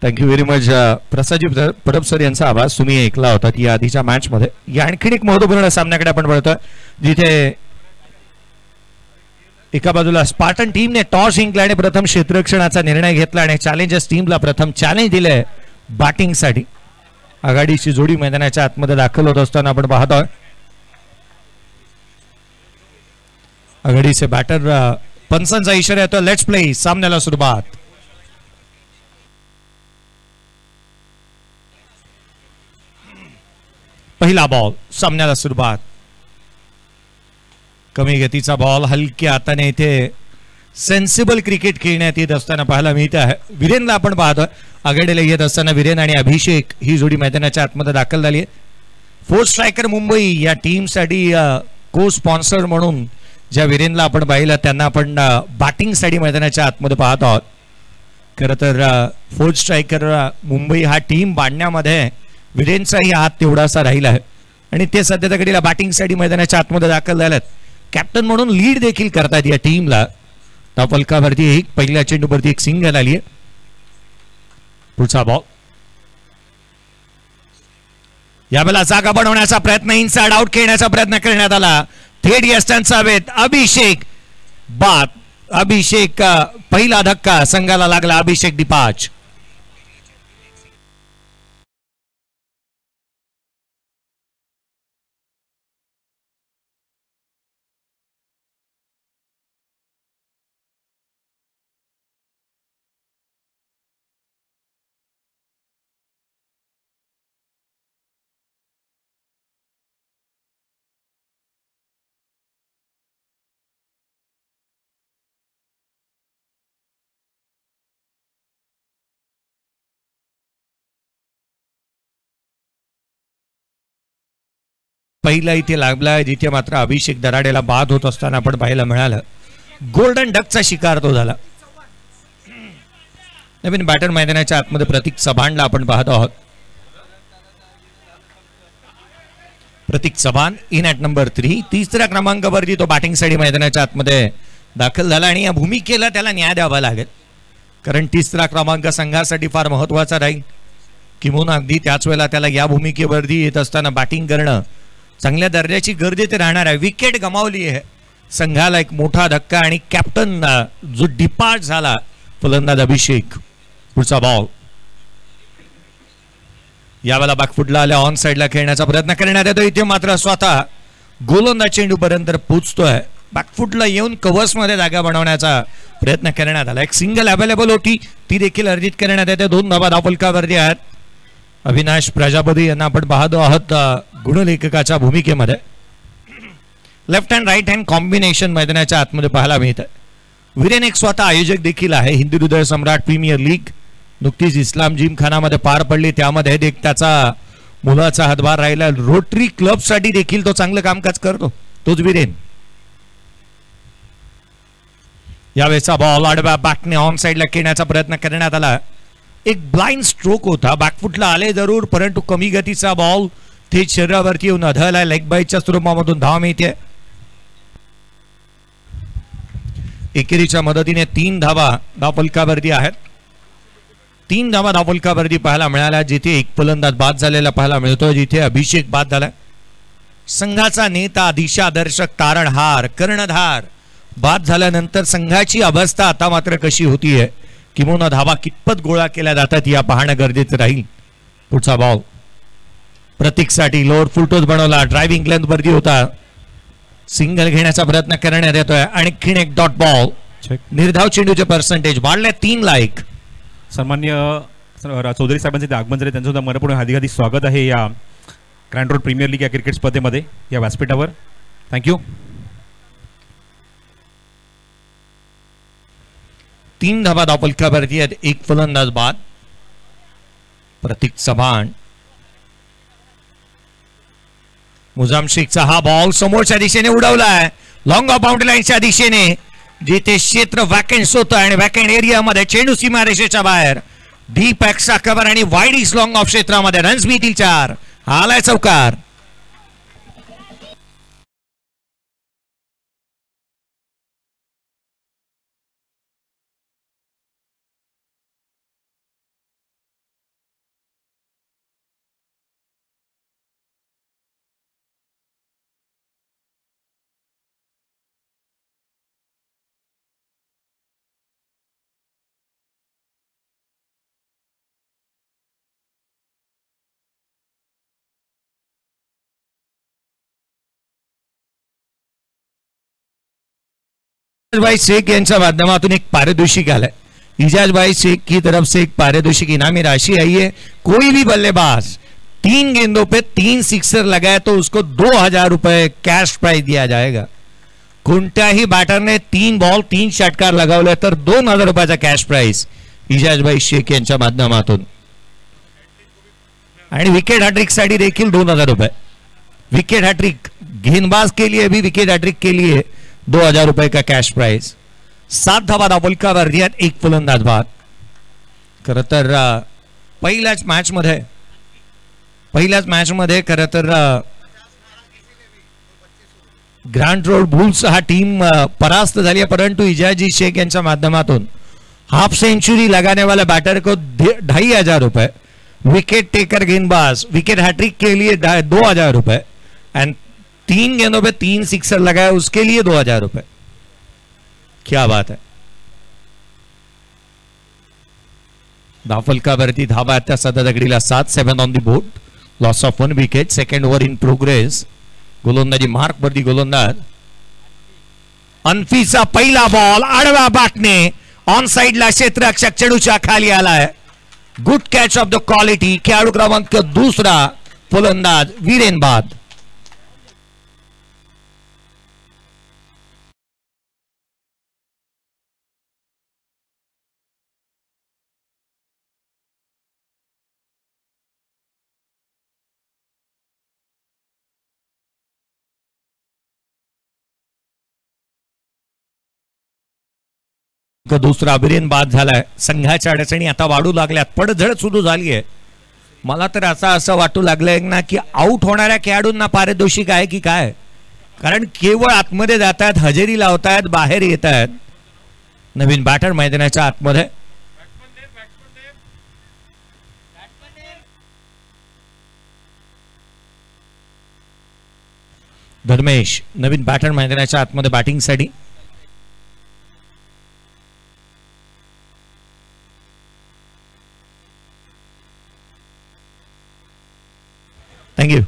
Thank you very much प्रसादजी Parab sir यांचा आवाज तुम्ही ऐकला होता या आधीच्या मॅच मध्ये. या आणखीन एक महत्वपूर्ण सामन्याकडे आपण वळतोय जिथे एका बाजूला स्पार्टन टीमने टॉस जिंकला आणि प्रथम क्षेत्ररक्षणाचा निर्णय घेतला आणि चॅलेंजर्स टीमला प्रथम चॅलेंज दिले बॅटिंगसाठी. आघाडीची जोडी मैदानाच्या आतमध्ये दाखल होत असताना आपण पाहतोय आघाडीचे बॅटर पंचांचा इशारा येतो. Let's play. सामन्याला सुरुवात. पहिला बॉल. सामन्याला सुरुवात. कमी गतीचा बॉल हलक्या हाताने इथे सेन्सिबल क्रिकेट खेळण्यात येत असताना पाहायला मिळत आहे. वीरेनला आपण पाहतोय आघाडीला येत असताना वीरेन आणि अभिषेक ही जोडी मैदानाच्या आतमध्ये दाखल झाली आहे. फोर्थ स्ट्रायकर मुंबई या टीमसाठी को स्पॉन्सर म्हणून ज्या वीरेनला आपण पाहिलं त्यांना आपण बॅटिंगसाठी मैदानाच्या आतमध्ये पाहत आहोत. खरं तर फोर्थ स्ट्रायकर मुंबई हा टीम बांधण्यामध्ये वीरेनचाही हात तेवढासा राहिला आहे आणि ते सध्या त्या घडीला बॅटिंगसाठी मैदानाच्या आतमध्ये दाखल झालेत. कॅप्टन म्हणून लीड देखील करतात या टीमला. फलकावरती एक पहिल्या चेंडूवरती एक सिंगल आली आहे. पुढचा बॉल. यावेळेला जागा बनवण्याचा प्रयत्न इनसाइड आउट खेळण्याचा प्रयत्न करण्यात आला. थेट यष्टांचा हवेत अभिषेक बाद. अभिषेक पहिला धक्का संघाला लागला. अभिषेक डिपाच. पहिला इथे लागला जिथे मात्र अभिषेक दराडेला बाद होत असताना आपण पाहायला मिळालं. गोल्डन डकचा शिकार तो झाला. नवीन बॅटर मैदानाच्या आतमध्ये प्रतीक चव्हाणला आपण पाहत आहोत. प्रतीक चव्हाण इन ॲट नंबर 3. तिसऱ्या क्रमांकावरती तो बॅटिंगसाठी मैदानाच्या आतमध्ये दाखल झाला आणि या भूमिकेला त्याला न्याय द्यावा लागेल कारण तिसरा क्रमांक संघासाठी फार महत्वाचा राहील. किंवा अगदी त्याच वेळेला त्याला या भूमिकेवरती येत असताना बॅटिंग करणं चांगल्या दर्जाची गरज ते राहणार आहे. विकेट गमावली आहे संघाला एक मोठा धक्का आणि कॅप्टन जो डिपार्ट झाला फलंदाज अभिषेक. पुढचा बॉल. यावेळेला बॅकफुटला आल्या ऑन साइडला खेळण्याचा प्रयत्न करण्यात येतो. इथे मात्र स्वतः गोलंदाज चेंडूपर्यंत पोहोचतोय. बॅकफुटला येऊन कव्हर्स मध्ये जागा बनवण्याचा प्रयत्न करण्यात आला. एक सिंगल अवेलेबल होती ती देखील अर्जित करण्यात येते. 2 धावा धावफलकावरती आहेत. अविनाश प्रजापती यांना आपण पाहतो आहोत गुणलेखकाच्या भूमिकेमध्ये. Left hand right hand combination मैदानाच्या आतमध्ये पाहायला मिळत आहे. वीरेन एक स्वतः आयोजक देखील आहे. हिंदी हृदय सम्राट प्रीमियर लीग नुकतीच इस्लाम जिमखानामध्ये पार पडली. त्यामध्ये त्याचा मुलाचा हातभार राहिला. रोटरी क्लब साठी देखील तो चांगलं कामकाज करतो. तोच वीरेन. यावेळेचा बॉल आडव्या बॅकने ऑन साइडला खेळण्याचा प्रयत्न करण्यात आला. एक ब्लाइंड स्ट्रोक होता. बॅकफुटला आले जरूर परंतु कमी गतीचा बॉल थेट शरीरावरती येऊन आढळला. लेग बाईटच्या स्वरूपामधून धाव मिळते. एकेरीच्या मदतीने 3 धावा धावफलकावरती आहेत. 3 धावा धावफलकावरती पाहायला मिळाल्या जिथे एक फलंदाज बाद झालेला पाहायला मिळतो. जिथे अभिषेक बाद झाला. संघाचा नेता दिशादर्शक तारणहार कर्णधार बाद झाल्यानंतर संघाची अवस्था आता मात्र कशी होतीये किंवा धावा कितपत गोळा केल्या जातात या पाहणं गरजेचं राहील. पुढचा बॉल. प्रतीकसाठी लोअर फुलटोस बनवला. ड्रायव्हिंग लेंथ वरती होता. सिंगल घेण्याचा प्रयत्न करण्यात येतोय. आणखीन एक डॉट बॉल. निर्धाव चेंडूचे पर्सेंटेज वाढले 3 ला 1. सन्मान्य चौधरी साहेबांचे आगमन झाले त्यांचं मनपूर्ण हार्दिक स्वागत आहे या ग्रँड रोड प्रीमियर लीग या क्रिकेट स्पर्धेमध्ये या व्यासपीठावर. थँक्यू. 3 धावा धावफलकावरती आहेत. एक फलंदाज बाद. प्रतीक चव्हाण. मुजाम शेखचा हा बॉल समोरच्या दिशेने उडवलाय. लॉंग ऑफ बाउंड्री लाईनच्या दिशेने जिथे क्षेत्र वॅकंट होतं आणि वॅकंट एरियामध्ये चेंडू सीमारेषेच्या बाहेर डीप एक्स्ट्रा कव्हर आणि वाईड इज लॉंग ऑफ क्षेत्रामध्ये रन्स मिळतील 4. आलाय चौकार. भाई शेख यांच्या माध्यमातून एक पारितोषिक आलंय. इजाज भाई शेख की तरफ से एक पारितोषिक इनामी राशि आई है. कोई भी बल्लेबाज 3 गेंदों पे 3 सिक्सर लगाए तो उसको 2000 रुपए कैश प्राइज दिया जाएगा. कोणत्याही बॅटरने 3 बॉल 3 षटकार लगावले तर 2000 रुपयाचा कॅश प्राइज इजाज भाई शेख यांच्या माध्यमातून. आणि विकेट हॅट्रिक साठी देखील 2000 रुपये. विकेट हॅट्रिक गेंदबाज के लिए भी विकेट हॅट्रिक के लिए 2000 रुपये का कैश प्राइज. 7 धावा दाबोलकावर रियात 1 फलंदाज बाद. खरं तर पहिल्याच मॅच मध्ये खरं तर ग्रँड रोड बुल्स हा टीम परास्त झाली है, परंतु इजाजी शेख यांच्या माध्यमातून हाफ सेंचुरी लगाने वाले बैटर को 2500 रुपए. विकेट टेकर गेंदबाज विकेट हैट्रिक के लिए 2000 रुपए एंड 3 गेंदों पे 3 सिक्सर लगाया उसके लिए 2000 रुपए. क्या बात है. धाफलकावरती धावा त्या सध्या दगडीला 7-7 on the board. Loss of 1 wicket. Second over in progress. गोलंदाजी मार्क वरती गोलंदाज अनफीचा पहिला बॉल आडव्या बॅटने ऑन साइडला क्षेत्ररक्षक चेंडूच्या खाली आलाय. Good catch of the quality. खेळाडू क्रमांक 2 फलंदाज वीरेन बाद. दुसरा वीरेन बाद झालाय. संघाच्या अडचणी आता वाढू लागल्यात. पडझड सुरू झाली आहे. मला तर असं वाटू लागलंय ना की आउट होणाऱ्या खेळाडूंना पारितोषिक आहे की काय. कारण केवळ आतमध्ये जातात, हजेरी लावतायत, बाहेर येत आहेत. नवीन बॅटर मैदानाच्या आतमध्ये. धर्मेश नवीन बॅटर मैदानाच्या आतमध्ये बॅटिंगसाठी. Thank you.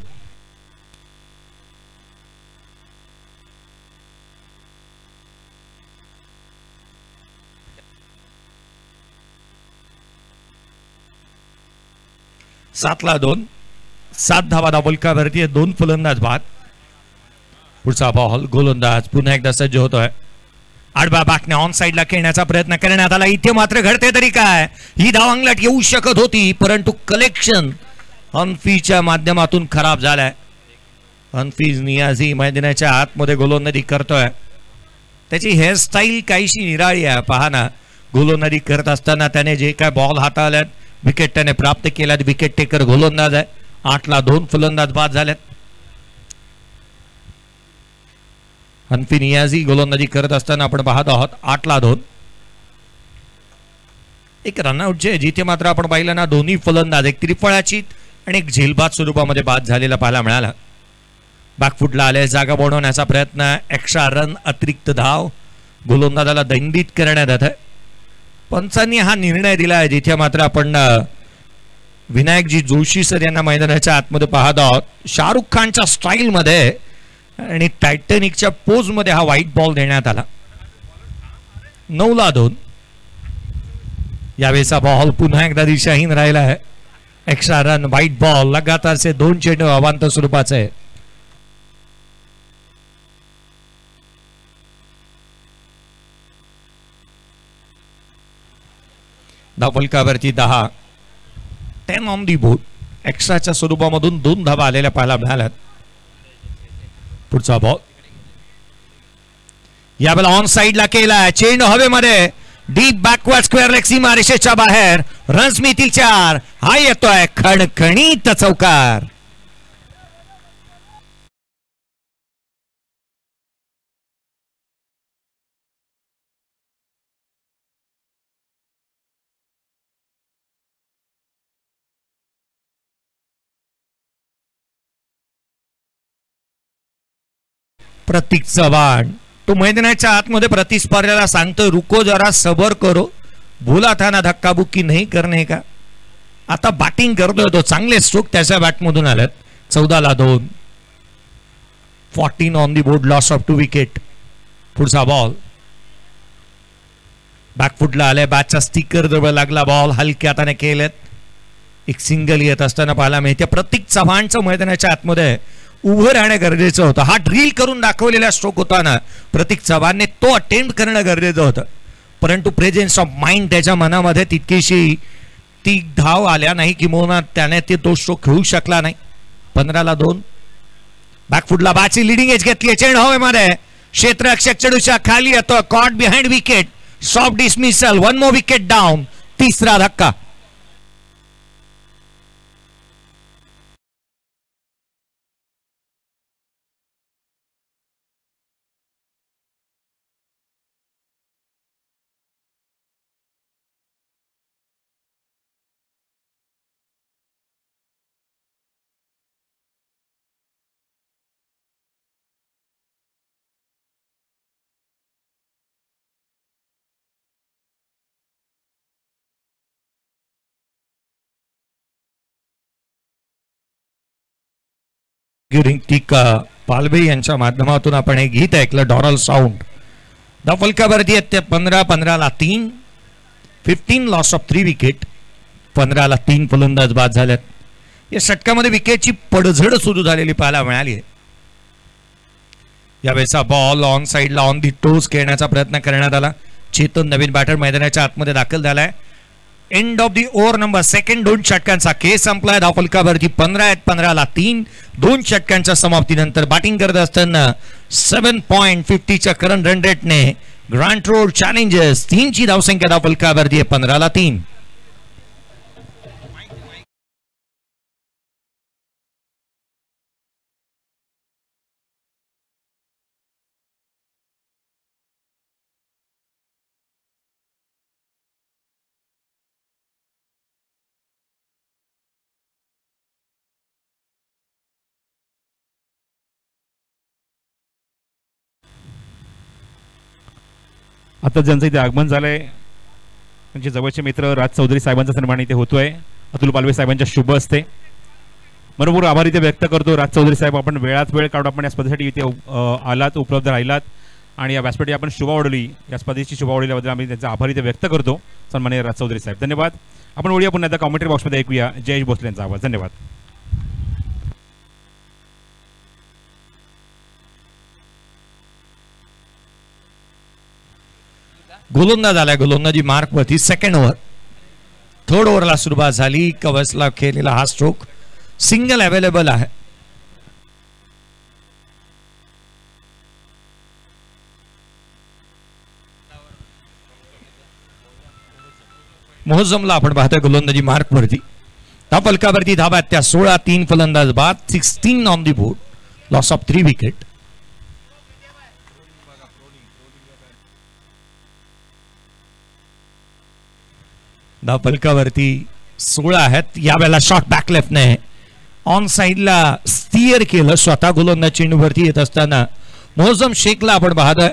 सातला 2. 7 धावा दाबोलकावरती 2 फलंदाज बाद. पुढचा बॉल गोलंदाज पुन्हा एकदा सज्ज होतोय. आडव्या बॅटने ऑन साइडला खेळण्याचा प्रयत्न करण्यात आला. इथे मात्र घडते तरी काय. ही धावांगलट येऊ शकत होती, परंतु कलेक्शन हनफीच्या माध्यमातून खराब झालाय. हनफीज नियाझी मैदानाच्या आतमध्ये गोलंदाजी करतोय. त्याची हेअरस्टाईल काहीशी निराळी आहे. पहा ना, गोलंदाजी करत असताना त्याने जे काय बॉल हाताळल्यात, विकेट त्याने प्राप्त केल्यात. विकेट टेकर गोलंदाज आहे. 8ला 2 फलंदाज बाद झालेत. हनफी नियाझी गोलंदाजी करत असताना आपण पाहत आहोत. 8ला 2. एक रनआउटचे जिथे मात्र आपण पाहिलं ना, दोन्ही फलंदाज एक त्रिफळाची आणि एक झेलबाद स्वरूपामध्ये बाद झालेला पाहायला मिळाला. बॅकफुटला आले. जागा बनवण्याचा प्रयत्न. एक्स्ट्रा रन, अतिरिक्त धाव. गोलंदाजाला दंडित करण्यात येत आहे. पंचांनी हा निर्णय दिला आहे जिथे मात्र आपण विनायकजी जोशी सर यांना मैदानाच्या आतमध्ये पाहत आहोत. शाहरुख खानच्या स्टाईल मध्ये आणि टायटॅनिकच्या पोज मध्ये हा व्हाईट बॉल देण्यात आला. 9ला 2. यावेळेचा बॉल पुन्हा एकदा दिशाहीन राहिला आहे. Extra run, white ball. लगातारचे 2 चेंडू अवांतर स्वरूपाचे आहे. धावफलकावरती 10. 10 ऑन दी बोर्ड. एक्स्ट्राच्या स्वरूपामधून 2 धावा आलेल्या पाहायला मिळाल्यात. पुढचा बॉल यावेळेला ऑन साइडला केला. चेंडू हवेमध्ये डीप बॅकवर्ड स्क्वेअर लेग सीमा रेषेच्या बाहेर. रन्स मिळतील 4. हा येतोय खणखणीत चौकार. प्रतीक चव्हाण तो मैदानाच्या आतमध्ये प्रतिस्पर्ध्याला सांगतो, रुको जरा सबर करो, बोला था ना धक्का बुक्की नहीं करने का. आता बॅटिंग करतोय तो. चांगले स्ट्रोक त्याच्या बॅटमधून आलेत. 14ला 2. 14 on the board. Loss of 2 wicket. पुढचा बॉल बॅकफुटला आलाय, बॅटचा स्टिकर जवळ लागला, बॉल हलक्या हाताने केलेत. एक सिंगल येत असताना पाहायला मिळते. प्रतीक चव्हाणचं मैदानाच्या आतमध्ये उभं राहणं गरजेचं होतं. हा ड्रिल करून दाखवलेला स्ट्रोक होता ना प्रतीक चव्हाणने, तो अटेम्प्ट करणं गरजेचं होतं, परंतु प्रेझेन्स ऑफ माइंड त्याच्या मनामध्ये तितकीशी ती धाव आल्या नाही किंवा त्याने तो स्ट्रोक खेळू शकला नाही. 15-2. बॅकफुटला बॅटची लिडिंग एज घेतली, चेंड हवेमध्ये, क्षेत्ररक्षक चढूच्या खाली येतो, caught behind wicket, soft dismissal, 1 more wicket down. तिसरा धक्का. पालवे यांच्या माध्यमातून आपण हे गीत ऐकलं, डॉरल साऊंड. फलकावरती आहेत ते 15-3. 15 लॉस ऑफ 3 विकेट. 15-3 फलंदाज बाद झाल्यात. या षटकामध्ये विकेटची पडझड सुरू झालेली पाहायला मिळाली आहे. यावेळेचा बॉल ऑन साइडला ऑन दी टोज खेळण्याचा प्रयत्न करण्यात आला. चेतन नवीन बॅटर मैदानाच्या आतमध्ये दाखल झालाय. End of the over number second. 2 षटकांचा खेळ संपलाय. फलकावरती 15 आहेत. 15-3. 2 षटकांच्या समाप्तीनंतर बॅटिंग करत असताना 7.50च्या करंट रन रेटने ग्रँट रोड चॅलेंजर्स 3ची धावसंख्या फलकावरती 15-3. आता ज्यांचं इथे आगमन झालंय त्यांचे जवळचे मित्र राज चौधरी साहेबांचा सन्मान इथे होतोय. अतुल पालवे साहेबांच्या शुभ असते. बरोबर आभार इथे व्यक्त करतो. राज चौधरी साहेब, आपण वेळात वेळ काढून आपण या स्पर्धेसाठी इथे आलात, उपलब्ध राहिलात आणि या व्यासपीठाची आपण शुभा ओढली, या स्पर्धेची शुभा ओढल्याबद्दल आम्ही त्यांचा आभार इथे व्यक्त करतो. सन्माननीय राज चौधरी साहेब, धन्यवाद. आपण वळूया पुन्हा आता कॉमेंट्री बॉक्समध्ये ऐकूया जयेश भोसले यांचा आवाज. धन्यवाद. गोलंदाज आलाय. गोलंदाजी मार्क वरती. Second over. थर्ड ओव्हरला सुरुवात झाली. कवचला खेळलेला हा स्ट्रोक सिंगल अवेलेबल आहे. मोहजमला आपण पाहतोय गोलंदाजी मार्क वरती. फलकावरती धाब्यात त्या 16-3 फलंदाज बाद. 16 on the board. Loss of 3 wicket. फलकावरती 16 आहेत. यावेळेला शॉट बॅक लेफ्टने ऑन साइडला स्टिअर केलं. स्वतः गोलंदाज चेंडूवरती येत असताना मोहज्जम शेखला आपण पाहतोय.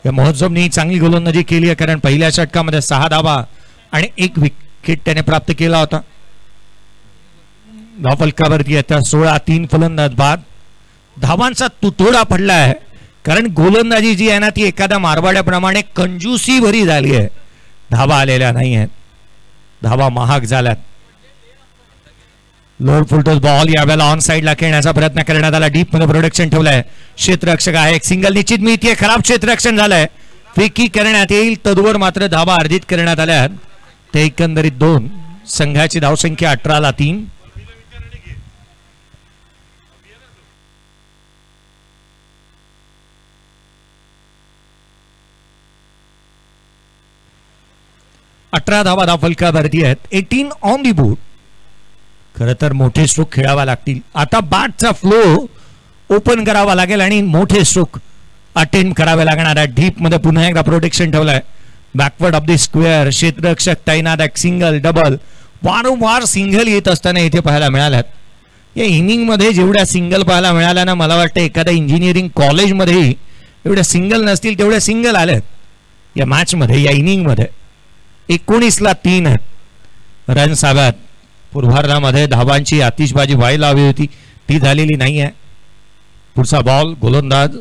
या मोहज्जमनी चांगली गोलंदाजी केली आहे, कारण पहिल्या षटकामध्ये 6 धावा आणि 1 विकेट त्याने प्राप्त केला होता. फलकावरती येत्या 16-3 फलंदाज बाद. धावांचा तुटवडा पडला आहे, कारण गोलंदाजी जी आहे ना ती एखाद्या मारवाड्याप्रमाणे कंजूसी भरी झाली आहे. धावा आलेल्या नाही आहेत. धावा महाग झाल्यात. लोड फुलटोस बॉल यावेळेला ऑन साइडला खेळण्याचा प्रयत्न करण्यात आला. डीप मध्ये प्रोडक्शन ठेवलंय. क्षेत्ररक्षक आहे. एक सिंगल निश्चित मिळतीये. खराब क्षेत्ररक्षण झालंय. फेकी करण्यात येईल. तदवर मात्र धावा अर्जित करण्यात आल्या. ते एकंदरीत 2. संघाची धावसंख्या 18-3. धावा फलकावरती आहेत. 18 ऑन दी बोर्ड. खरं तर मोठे स्ट्रोक खेळावा लागतील. आता बॅटचा फ्लो ओपन करावा लागेल आणि मोठे स्ट्रोक अटेम्प्ट करावे लागणार आहे. डीप मध्ये पुन्हा एकदा प्रोटेक्शन ठेवलंय. Backward of the square. क्षेत्ररक्षक तैनात. सिंगल डबल वारंवार सिंगल येत असताना इथे पाहायला मिळाल्यात. या इनिंग मध्ये जेवढ्या सिंगल पाहायला मिळाल्या ना, मला वाटतं एखाद्या इंजिनिअरिंग कॉलेजमध्येही एवढ्या सिंगल नसतील तेवढ्या सिंगल आल्यात या मॅच मध्ये, या इनिंग मध्ये. 19-3 आहेत रन्स हव्यात. पूर्वार्धामध्ये धावांची आतिषबाजी व्हायला हवी होती, ती झालेली नाही आहे. पुढचा बॉल. गोलंदाज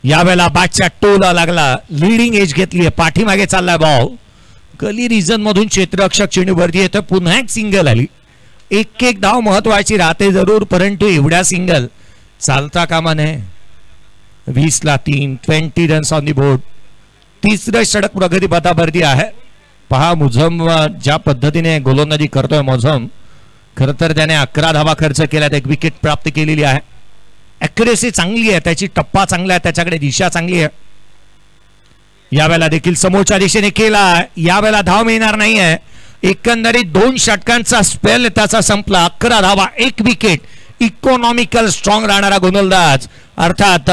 यावेळेला बॅटच्या टोला लागला, लिडिंग एज घेतली, पाठीमागे चाललाय बॉल, गली रिजन मधून क्षेत्ररक्षक चेंडूवरती येतो, पुन्हा एक सिंगल आली. एक एक धाव महत्वाची राहते जरूर, परंतु एवढ्या सिंगल चालता कामा नये. 20-3, 20 रन्स ऑन दी बोर्ड. तिसरं षटक प्रगतीपथावरती आहे. पहा मुझम ज्या पद्धतीने गोलंदाजी करतोय मुझम, खर तर त्याने 11 धावा खर्च केल्या, एक विकेट प्राप्त केलेली आहे. ॲक्युरेसी चांगली आहे त्याची, टप्पा चांगला आहे, त्याच्याकडे दिशा चांगली आहे. यावेळेला देखील समोरच्या दिशेने केला, यावेळेला धाव मिळणार नाहीये. एकंदरीत 2 षटकांचा स्पेल त्याचा संपला. 11 धावा, 1 विकेट. इकॉनॉमिकल स्ट्रॉंग राहणारा गोलंदाज अर्थात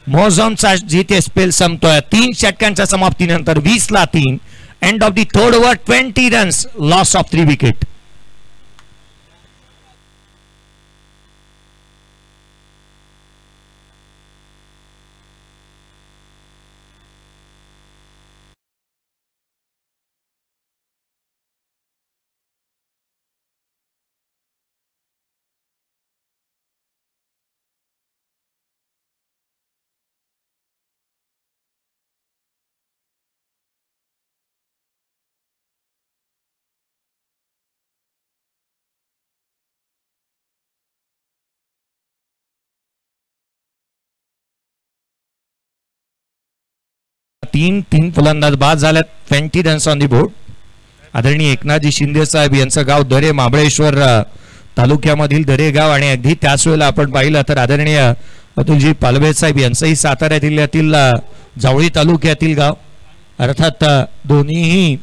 मोझमचा जिथे स्पेल संपतोय 3 षटकांच्या समाप्तीनंतर. 20-3, end of the third over, 20 runs, loss of 3 wicket. तीन फलंदाज बाद झाल्यात. 20 रन्स ऑन दी बोर्ड. आदरणीय एकनाथजी शिंदे साहेब यांचं गाव दरे, महाबळेश्वर तालुक्यामधील दरे गाव, आणि अगदी त्याच वेळेला आपण पाहिलं तर आदरणीय अतुलजी पालवे साहेब यांचंही सातारा जिल्ह्यातील जावळी तालुक्यातील गाव. अर्थात दोन्हीही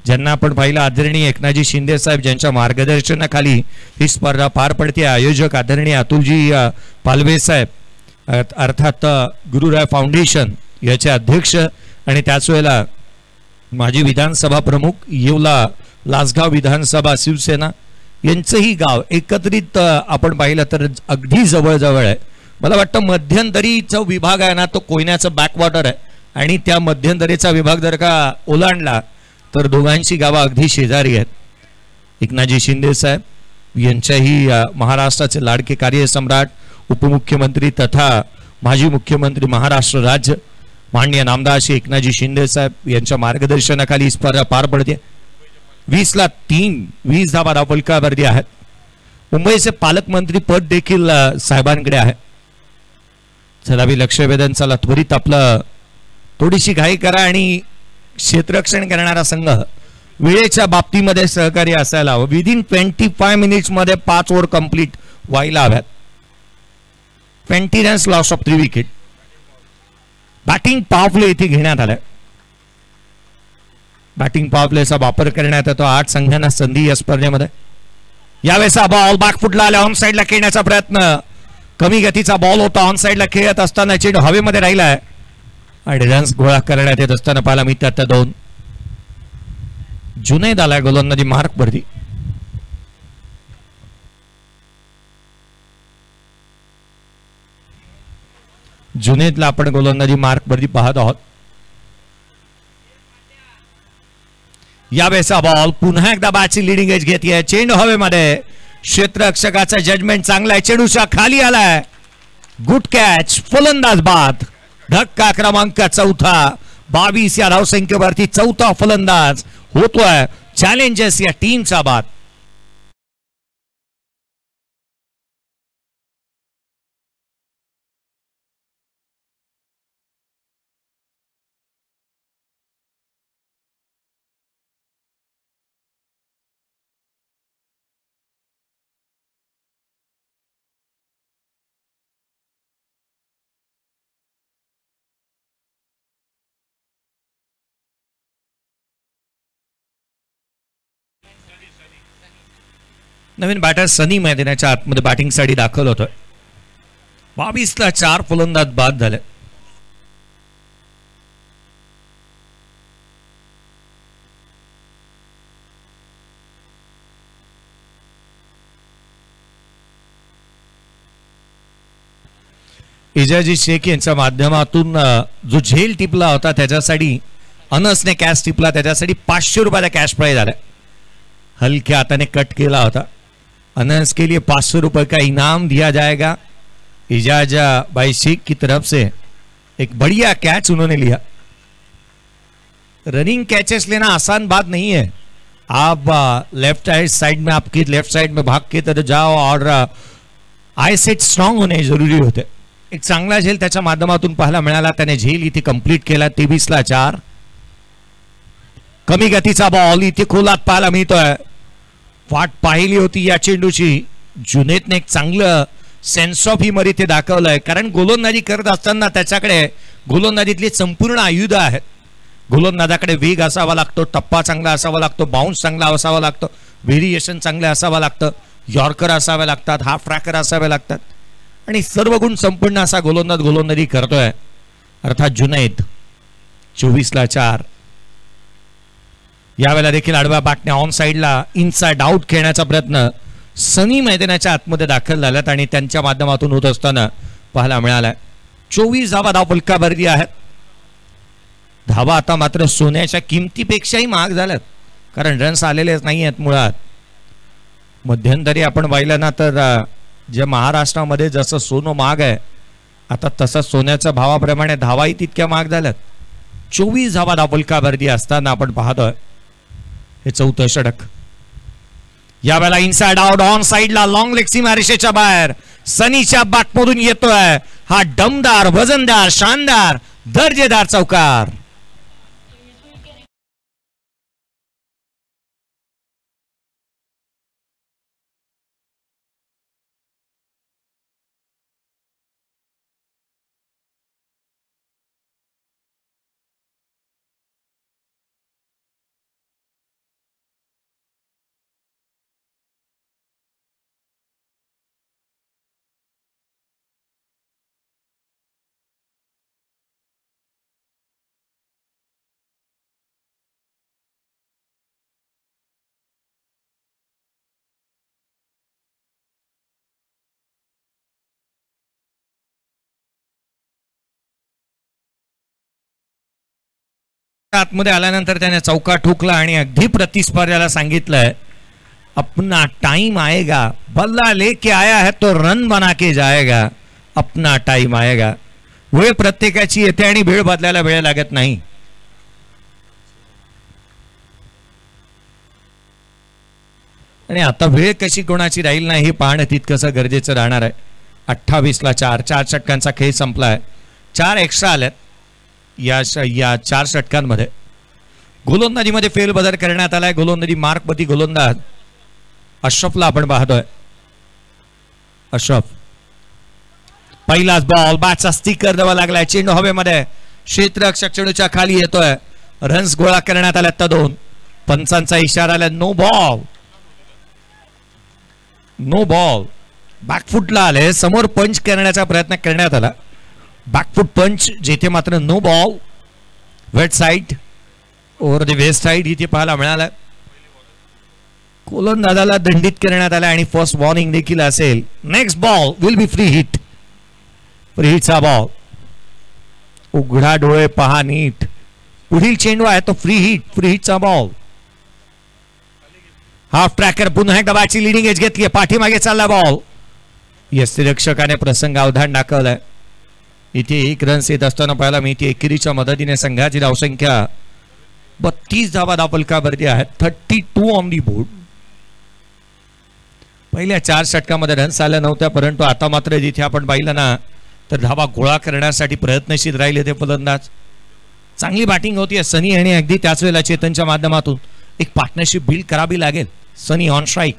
ज्यांना आपण पाहिलं आदरणीय एकनाथजी शिंदे साहेब ज्यांच्या मार्गदर्शनाखाली ही स्पर्धा पार पडते. आयोजक आदरणीय अतुलजी पालवे साहेब, अर्थात गुरुराय फाउंडेशन याचे अध्यक्ष, आणि त्याच वेळेला माजी विधानसभा प्रमुख, येवला लासगाव विधानसभा शिवसेना यांचंही गाव. एकत्रित आपण पाहिलं तर अगदी जवळ आहे. मला वाटतं मध्यंतरीचा विभाग आहे ना तो कोयन्याचं बॅकवॉटर आहे, आणि त्या मध्यंतरीचा विभाग जर का ओलांडला तर दोघांची गावं अगदी शेजारी आहेत. एकनाथजी शिंदे साहेब यांच्याही महाराष्ट्राचे लाडके कार्यसम्राट, उपमुख्यमंत्री तथा माजी मुख्यमंत्री महाराष्ट्र राज्य माननीय नामदार श्री एकनाथजी शिंदे साहेब यांच्या मार्गदर्शनाखाली स्पर्धा पार पडते. 20-3, 20 धावा धावफलकावरती आहेत. मुंबईचे पालकमंत्री पद देखील साहेबांकडे आहे. चला बी लक्ष वेधन, चला त्वरित आपलं थोडीशी घाई करा, आणि क्षेत्ररक्षण करणारा संघ वेळेच्या बाबतीमध्ये सहकार्य असायला हवं. विदिन 25 मिनिट्स मध्ये 5 ओव्हर कंप्लीट व्हायला हव्यात. 20 runs, loss of 3 wicket. Batting power play इथे घेण्यात आलाय. बॅटिंग पॉवर प्लेचा वापर करण्यात येतो. 8 संघांना संधी या स्पर्धेमध्ये. यावेळेचा बॉल बॅकफुटला आला, ऑन साइडला खेळण्याचा प्रयत्न, कमी गतीचा बॉल होता. ऑन साइडला खेळत असताना चेंडू हवेमध्ये राहिलाय, आणि रन्स गोळा करण्यात येत असताना पाहायला मिळतात त्या 2. जुनैद आलाय गोलंदाजी मार्क वरती. जुनैदला आपण गोलंदाजी मार्क वरती पाहत आहोत. यावेळेचा बॉल पुन्हा एकदा बॅटची लिडिंग एज घेतली, चेंडू हवेमध्ये. क्षेत्ररक्षकाचा जजमेंट चांगला आहे, चेंडूच्या खाली आलाय. गुड कॅच, फलंदाज बाद. धक्का क्रमांक 4, 22 या धावसंख्येवरती 4था फलंदाज होतोय. चॅलेंजर्स या टीमचा बाद. नवीन बॅटर सनी मैदानाच्या आतमध्ये बॅटिंगसाठी दाखल होतोय. 22-4 फलंदाज बाद झाले. इजाजी शेख यांच्या माध्यमातून जो झेल टिपला होता त्याच्यासाठी अनसने कॅश टिपला, त्याच्यासाठी 500 रुपयाचा कॅश प्राइज आला. हल्के हाथाने कट किया होता. अनस के लिए 500 रुपए का इनाम दिया जाएगा. इजाजा भाई शेख की तरफ से एक बढ़िया कैच उन्होंने लिया। रनिंग कैचेस लेना आसान बात नहीं है। आप लेफ्ट साइड में, आपकी लेफ्ट साइड में भाग के तरह जाओ और आय सेट स्ट्रॉंग होणे जरुरी होते। एक चांगला झेल त्याच्या माध्यमातून पाहायला मिळाला, त्याने झेल इथे कंप्लीट केला। 23-4 कमी गतीचा बॉल इथे खोलात पाहायला मिळतोय। वाट पाहिली होती या चेंडूची। जुनेदने एक चांगलं सेन्स ऑफ ह्युमर इथे दाखवलंय, कारण गोलंदाजी करत असताना त्याच्याकडे गोलंदाजीतले संपूर्ण आयुध आहेत। गोलंदाजाकडे वेग असावा लागतो, टप्पा चांगला असावा लागतो, बाउन्स चांगला असावा लागतो, व्हेरिएशन चांगले असावं लागतं, यॉर्कर असावे लागतात, हाफ ट्रॅकर असावे लागतात आणि सर्व गुण संपन्न असा गोलंदाजी करतोय अर्थात जुनैद। 24-4 यावेळेला देखील आडव्या बॅटने ऑन साइडला इनसाइड आउट खेळण्याचा प्रयत्न सनी मैदानाच्या आतमध्ये दाखल झाल्यात आणि त्यांच्या माध्यमातून होत असताना पाहायला मिळालाय। 24 धावा धावफलकावरती आहेत। धावा आता मात्र सोन्याच्या किमतीपेक्षाही महाग झाल्यात, कारण रन्स आलेलेच नाही आहेत मुळात। मध्यंतरी आपण पाहिलं ना तर जे महाराष्ट्रामध्ये जसं सोनं महाग आहे, आता तसं सोन्याच्या भावाप्रमाणे धावाही तितक्या महाग झाल्यात। 24 धावा धावफलकावरती असताना आपण पाहतोय हे चौथं षटक। यावेळेला इनसाइड आउट ऑन साइडला लॉंग लेग सीमा रेषेच्या बाहेर सनीच्या बॅटमधून येतोय हा दमदार, वजनदार, शानदार, दर्जेदार चौकार। आतमध्ये आल्यानंतर त्याने चौका ठोकला आणि अगदी प्रतिस्पर्ध्याला सांगितलंय अपना टाइम आएगा, बल्ला लेके आया है तो रन बना के जाएगा, अपना टाइम आएगा। वेळ प्रत्येकाची येते आणि वेळ बदलायला वेळ लागत नाही। आणि आता वेळ कशी कोणाची राहील नाही हे पाहणं तितकंसं गरजेचं राहणार आहे। 28-4 4 षटकांचा खेळ संपलाय। 4 एक्स्ट्रा आल्यात या 4 षटकांमध्ये। गोलंदाजीमध्ये फेरबदल करण्यात आलाय। गोलंदाजी मार्कपती गोलंदाज अशरफला आपण पाहतोय। अशरफ पहिलाच बॉल, बॅटचा स्टिकर द्यावा लागलाय, चेंडू हवेमध्ये, क्षेत्ररक्षक चेंडूच्या खाली येतोय, रन्स गोळा करण्यात आल्यात 2। पंचांचा इशारा आला, नो बॉल, नो बॉल। बॅकफुटला आले, समोर पंच करण्याचा प्रयत्न करण्यात आला, बॅकफुट पंच, जेथे मात्र no ball. Wet side over the west side इथे पाहायला मिळाला। गोलंदाजाला दंडित करण्यात आला आणि फर्स्ट वॉर्निंग देखील असेल। Next ball will be free hit, free हिटचा बॉल। उघडा डोळे पहा नीट, पुढील चेंडू आहे तो फ्री हिट, फ्री हिटचा बॉल। हाफ ट्रॅकर पुन्हा एकदा बॅटची लिडिंग एज घेतली, पाठीमागे चालला बॉल। यष्टिरक्षकाने प्रसंग अवधान दाखवलाय। इथे 1 रन्स येत असताना पाहायला मिळते। एकेरीच्या मदतीने संघाची धावसंख्या 32 धावा धावफलकावरती आहेत, 32 ऑन दी बोर्ड। पहिल्या 4 षटकामध्ये रन्स आल्या नव्हत्या, परंतु आता मात्र जिथे आपण पाहिलं ना तर धावा गोळा करण्यासाठी प्रयत्नशील राहिले ते फलंदाज। चांगली बॅटिंग होती सनी आणि अगदी त्याच वेळेला चेतनच्या माध्यमातून एक पार्टनरशिप बिल्ड करावी लागेल। सनी ऑन स्ट्राइक,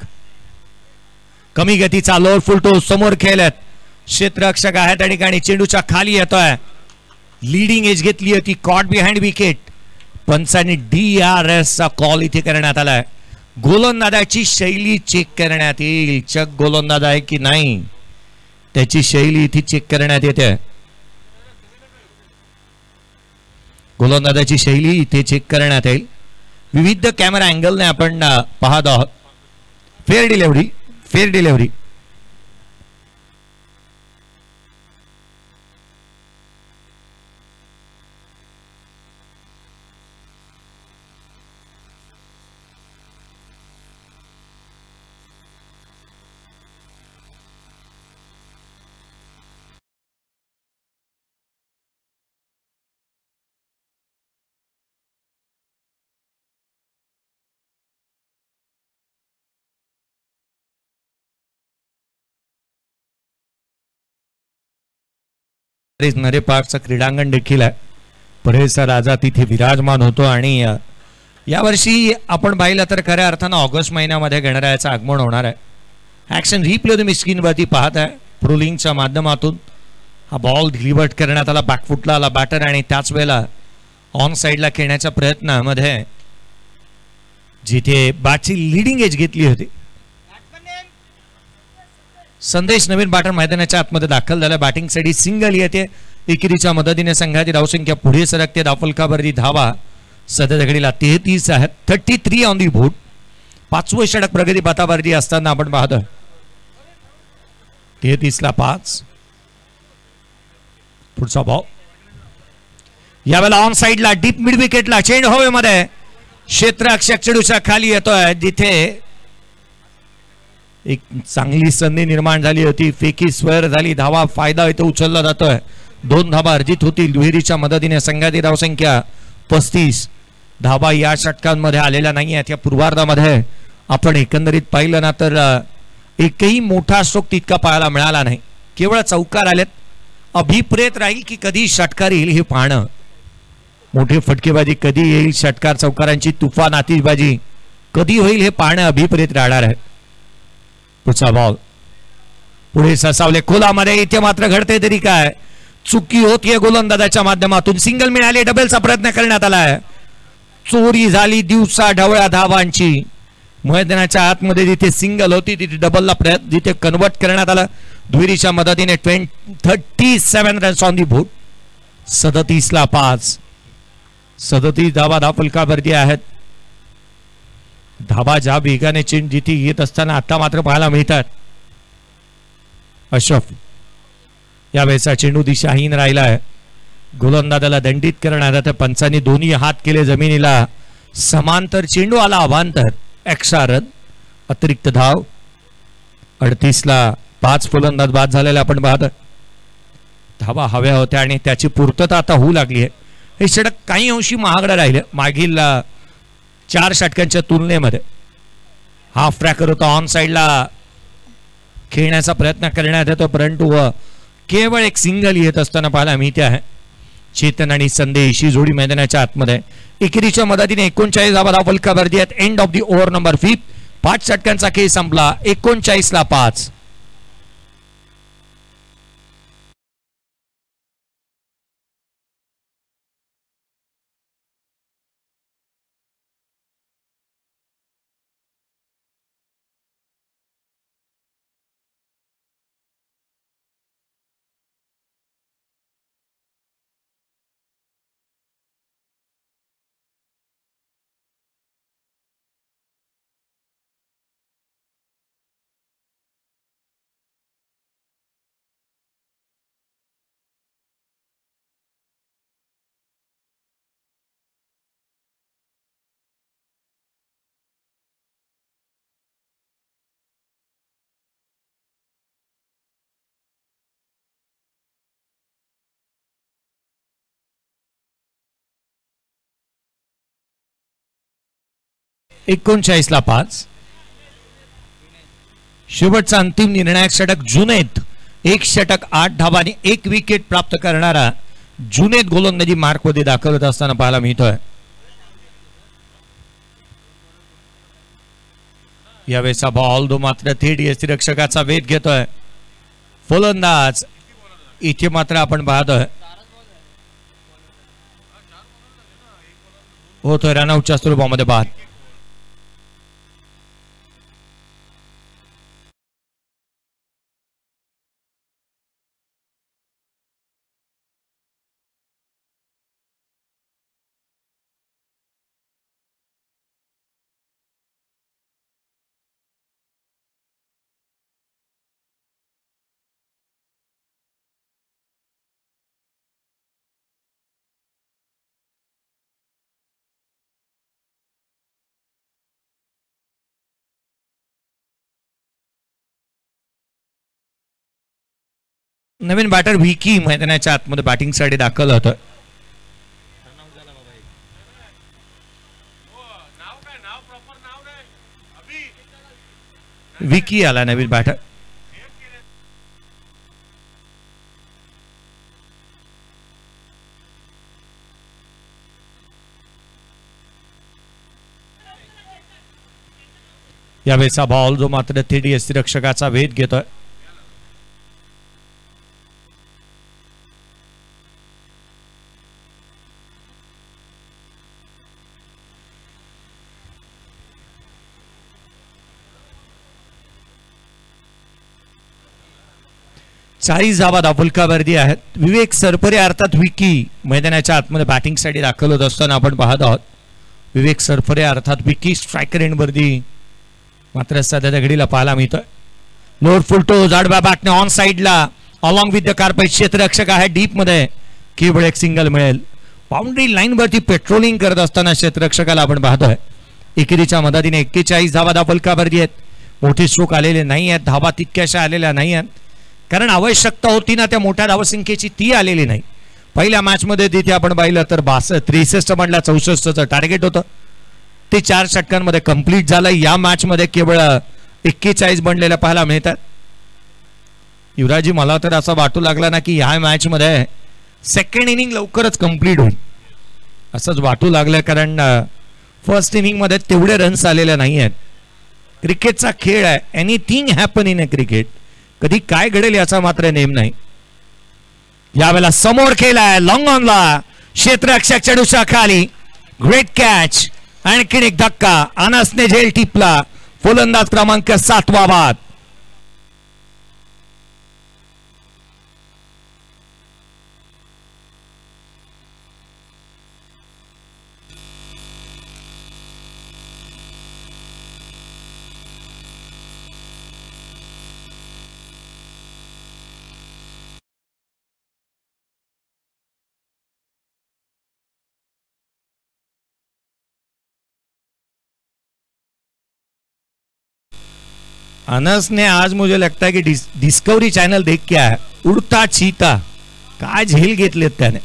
कमी गतीचा लोअर फुल टॉस समोर खेळत, क्षेत्ररक्षक आहे त्या ठिकाणी, चेंडूच्या खाली येतोय, लीडिंग एज घेतली होती, कॉट बिहाइंड विकेट। पंचांनी DRS चा कॉल इथे करण्यात आलाय। गोलंदाजाची शैली चेक करण्यात येईल, चक गोलंदाज आहे की नाही त्याची शैली इथे चेक करण्यात येते। गोलंदाजाची शैली इथे चेक करण्यात येईल। विविध कॅमेरा अँगलने आपण पाहत आहोत। Fair delivery, fair delivery. नरे पार्कचं क्रीडांगण देखील आहे. परेशचा राजा तिथे विराजमान होतो आणि यावर्षी आपण पाहिलं तर खऱ्या अर्थानं ऑगस्ट महिन्यामध्ये गणरायाचं आगमन होणार आहे. ॲक्शन रिप्ले तुम्ही स्क्रीनवरती पाहत आहे. प्रोलिंगच्या माध्यमातून हा बॉल डिलिव्हर्ड करण्यात आला, बॅकफुटला आला बॅटर आणि त्याच वेळेला ऑन साईडला खेळण्याच्या प्रयत्नामध्ये जिथे बॅटची लिडिंग एज घेतली होती. संदेश नवीन बॅटर मैदानाच्या आतमध्ये दाखल झाला. बॅटिंगसाठी सिंगल येते. एकेरीच्या मदतीने संघाची धावसंख्या पुढे सरकते. धावफलकावरती धावा सध्या घडीला 33 आहेत. 33 ऑन दी बोर्ड. 5वं षटक प्रगती पथावरती असताना आपण पाहतो 33 ला 5. पुढचा बॉल यावेळेला ऑन साइडला डीप मिड विकेटला चेंड हवेमध्ये क्षेत्ररक्षक चेंडूच्या खाली येतोय. जिथे एक चांगली संधी निर्माण झाली होती. फेकी स्क्वेअर झाली. धावा फायदा इथे उचलला जातोय. 2 धावा अर्जित होतील. दुहेरीच्या मदतीने संघाची धावसंख्या 35. धावा या षटकांमध्ये आलेल्या नाही आहेत. या पूर्वार्धामध्ये आपण एकंदरीत पाहिलं ना तर एकही मोठा स्ट्रोक तितका पाहायला मिळाला नाही. केवळ चौकार आलेत. अभिप्रेत राहील की कधी षटकार येईल हे पाहणं. मोठी फटकेबाजी कधी येईल, षटकार चौकारांची तुफान आतिषबाजी कधी होईल हे पाहणं अभिप्रेत राहणार आहे. पुढचा बॉल पुढे ससावले खोलामध्ये. इथे मात्र घडते तरी काय, चुकी होतीये गोलंदाजाच्या माध्यमातून. सिंगल मिळाले. डबलचा प्रयत्न करण्यात आलाय. चोरी झाली दिवसा ढवळ्या धावांची. मैदानाच्या आतमध्ये जिथे सिंगल होती तिथे डबलला प्रयत्न जिथे कन्वर्ट करण्यात आलं. दुहेरीच्या मदतीने 37 रन्स ऑन दी बोर्ड. 37 ला 5. 37 धावा धावफलकावरती आहेत. धावा ज्या वेगाने चेंड जिथे येत असताना आता मात्र पाहायला मिळतात. अशरफ यावेळेचा चेंडू दिशाहीन राहिला आहे. गोलंदाजाला दंडित करण्यात आता पंचांनी दोन्ही हात केले जमिनीला. समांतर चेंडू आला अवांतर. एक्स्ट्रा रन अतिरिक्त धाव. 38 ला 5 फलंदाज बाद झालेला आपण पाहतो. धावा हव्या होत्या आणि त्याची पूर्तता आता होऊ लागली आहे. हे षटक काही अंशी महागडं राहिलं मागील 4 षटकांच्या तुलनेमध्ये. हाफ ट्रॅकर होता. ऑन साइडला खेळण्याचा प्रयत्न करण्यात येतो परंतु केवळ एक सिंगल येत असताना पाहायला मिळते आहे. चेतन आणि संदेश ही जोडी मैदानाच्या आतमध्ये. एकेरीच्या मदतीने 39 धावा धावफलकावरती आहेत. End of the over number 5. 5 षटकांचा खेळ संपला. 39 ला 5. ला 5. शेवटचा अंतिम निर्णायक षटक जुनैद. 1 षटक 8 धावा आणि 1 विकेट प्राप्त करणारा जुनैद गोलंदाजी मार्कमध्ये दाखल होत असताना पाहायला मिळतोय. यावेळेचा बॉल दो मात्र थेट यष्टिरक्षकाचा वेध घेतोय. फलंदाज इथे मात्र आपण पाहतोय होतोय रनआउटच्या स्वरूपामध्ये बाद. नवीन बॅटर विकी मैदानाच्या आतमध्ये बॅटिंगसाठी दाखल होतं. विकी आला नवीन बॅटर. यावेळेचा बॉल जो मात्र थेट यष्टीरक्षकाचा वेध घेतोय. चाळीस धावा दापुलकावरती आहेत. विवेक सरपरे अर्थात विकी मैदानाच्या आतमध्ये बॅटिंगसाठी दाखल होत असताना आपण पाहत आहोत. विवेक सरपरे अर्थात विकी स्ट्रायकर एंडवरती मात्र सध्या घडीला पाहायला मिळतोय. लोअर फुलटो जाडबा बॅटने ऑन साइडला अलॉंग विथ द कार्पेट क्षेत्ररक्षक आहे डीप मध्ये केवळ एक सिंगल मिळेल. बाउंड्री लाईन वरती पेट्रोलिंग करत असताना क्षेत्ररक्षकाला आपण पाहतोय. एकेरीच्या मदतीने 41 धावा दापुलकावरती आहेत. मोठे स्ट्रोक आलेले नाही आहेत. धावा तितक्याशा आलेल्या नाही आहेत कारण आवश्यकता होती ना त्या मोठ्या धावसंख्येची ती आलेली नाही. पहिल्या मॅच मध्ये तिथे आपण पाहिलं तर 63 मधल्या 64चं टार्गेट होतं ते 4 षटकांमध्ये कंप्लीट झालं. या मॅच मध्ये केवळ 41 बनलेल्या पाहायला मिळतात. युवराजी मला तर असं वाटू लागला ना की ह्या मॅच मध्ये सेकंड इनिंग लवकरच कंप्लीट होईल असंच वाटू लागलं कारण फर्स्ट इनिंग मध्ये तेवढे रन्स आलेले नाही आहेत. क्रिकेटचा खेळ आहे. Anything happen in a cricket. कधी काय घडेल याचा मात्र नेम नाही. यावेळेला समोर केलाय लॉंग ऑनला क्षेत्ररक्षक चढूशा खाली ग्रेट कॅच. आणखीन एक धक्का अनसने झेल टिपला. फलंदाज क्रमांक 7 बाद. अनस ने आज मुझे लगता है कि डिस्कवरी चैनल देख के आया. उड़ता चीता काय झेल घेतलेत त्याने.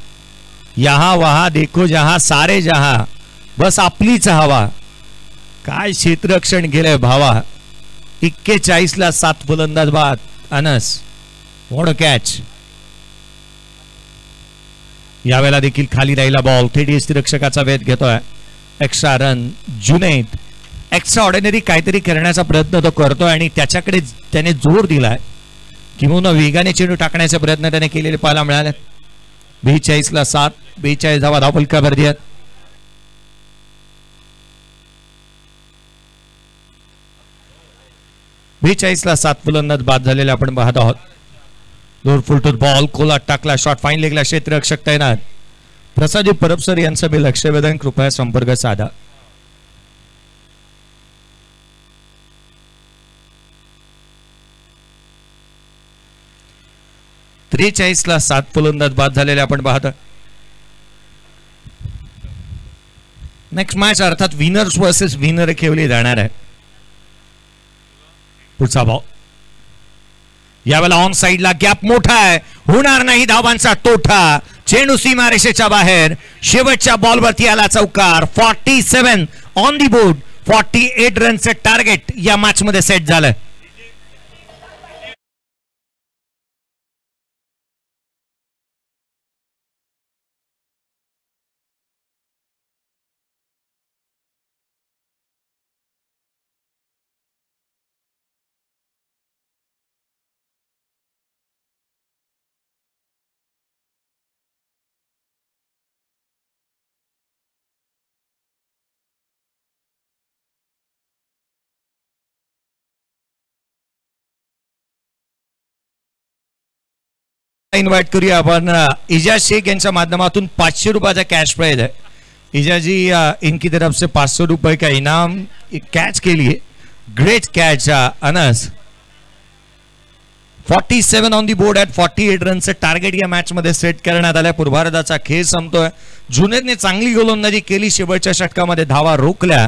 यहां वहां देखो जहां सारे जहां बस आपलीच हवा. काय क्षेत्ररक्षण केलंय भावा. 41 ला 7 फलंदाज बाद अनस. What a catch. यावेळेला देखील खाली राहिला बॉल थेट यष्टीरक्षकाचा वेध घेतोय. Extra run. Junaid extra ordinary काहीतरी करण्याचा प्रयत्न तो करतोय आणि त्याच्याकडे त्याने जोर दिलाय किंवा वेगाने चेंडू टाकण्याचा प्रयत्न त्याने केलेले पाहायला मिळाले. 42 ला 7 42 धावा धावफलकावरती आहेत. ला 7 फलंदाज बाद झालेले आपण पाहत आहोत. दोर फुलटून बॉल कोलात टाकला. शॉट फाईन लेगला क्षेत्ररक्षक तैनात. प्रसाद परब सर यांचं बी लक्ष वेधून कृपया संपर्क साधा. ला 7 फलंदाज बाद झालेले आपण पाहतो. नेक्स्ट मॅच अर्थात विनर्स वर्सेस विनर खेळली जाणार आहे. पुढचा बॉल यावेळेला ऑन साइडला गॅप मोठा आहे. होणार नाही धावांचा तोठा. चेंडू सीमारेषेच्या बाहेर. शेवटच्या बॉलवरती आला चौकार. 47 ऑन दी बोर्ड. 48 रनचे टार्गेट या मॅच मध्ये सेट झालं. इन्व्हाइट करूया आपण इजाज शेख यांच्या माध्यमातून 500 रुपयाचा कॅश प्राइज है. इजाजी इनकी तरफ से 500 रुपए का इनाम कैच के लिए. Great catch Anas. 47 on the board at 48 रनचे टार्गेट या मॅच मध्ये सेट करण्यात आल्या. पूर्वार्धाचा खेळ संपतोय. जुनेदने चांगली गोलंदाजी केली. शेवटच्या षटकामध्ये धावा रोखल्या.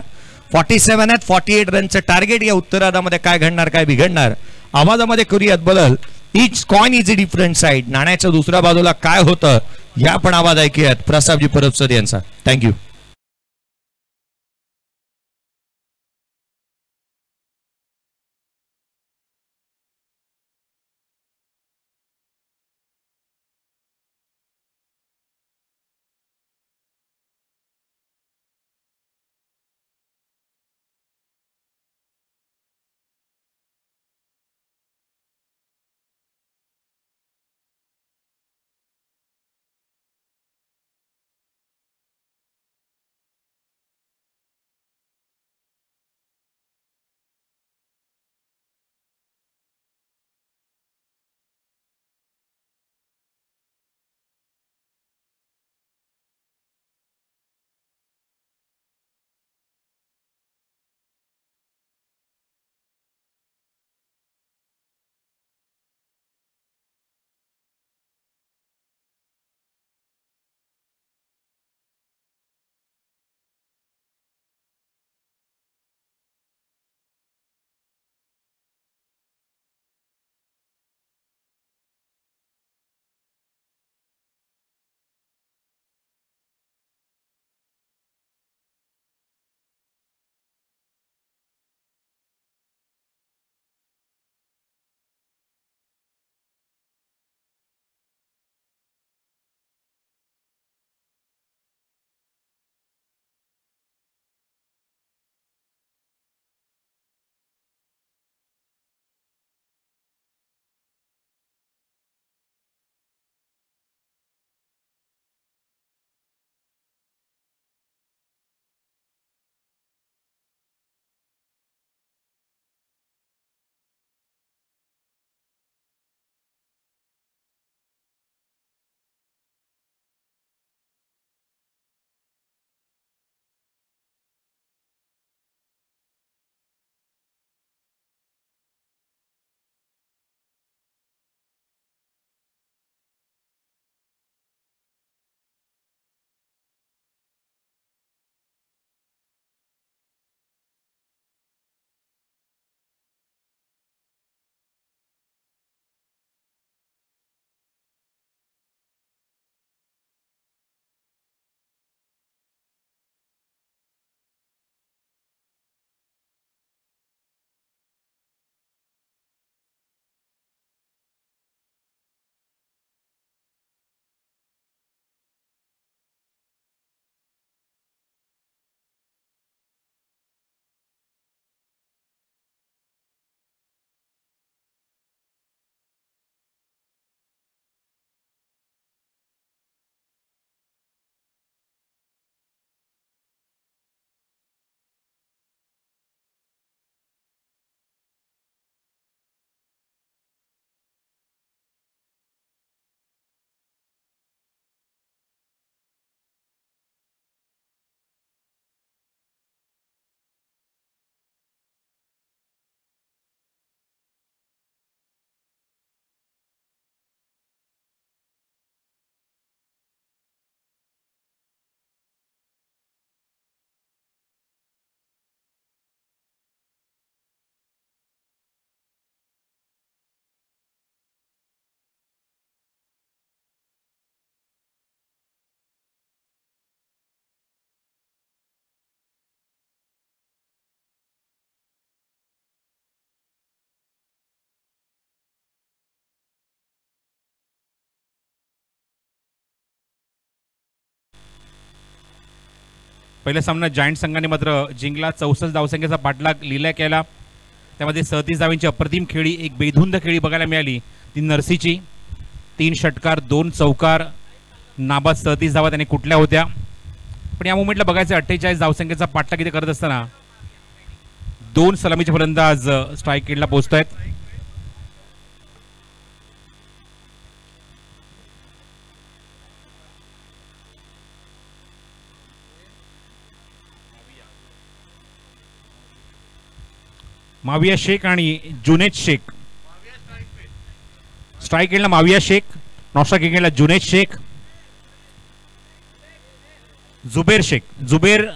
47 ॲट 48 रनचे टार्गेट. या उत्तरार्धामध्ये काय घडणार काय बिघडणार आवाजामध्ये करूयात बदल. Each coin is a different side. नाण्याच्या दुसऱ्या बाजूला काय होतं या पण आवाज ऐकूयात प्रसादजी परब सर यांचा. थँक्यू. पहिला सामना जायंट संघाने मात्र जिंकला. 64 धावसंख्येचा पाठलाग लिला केला. त्यामध्ये 37 धावांची अप्रतिम खेळी, एक बेधुंद खेळी बघायला मिळाली ती नरसीची. 3 षटकार 2 चौकार, नाबाद 37 धावा त्याने कुठल्या होत्या. पण या मुमेंटला बघायचं 48 धावसंख्येचा पाठलाग इथे करत असताना 2 सलामीचे फलंदाज स्ट्राईक एंडला पोहोचत आहेत. माविया शेख आणि जुनेद शेख. स्ट्राईक एंडला माविया शेख, नॉस्ट्राईक एंडला जुनेद शेख, जुबेर शेख, जुबेर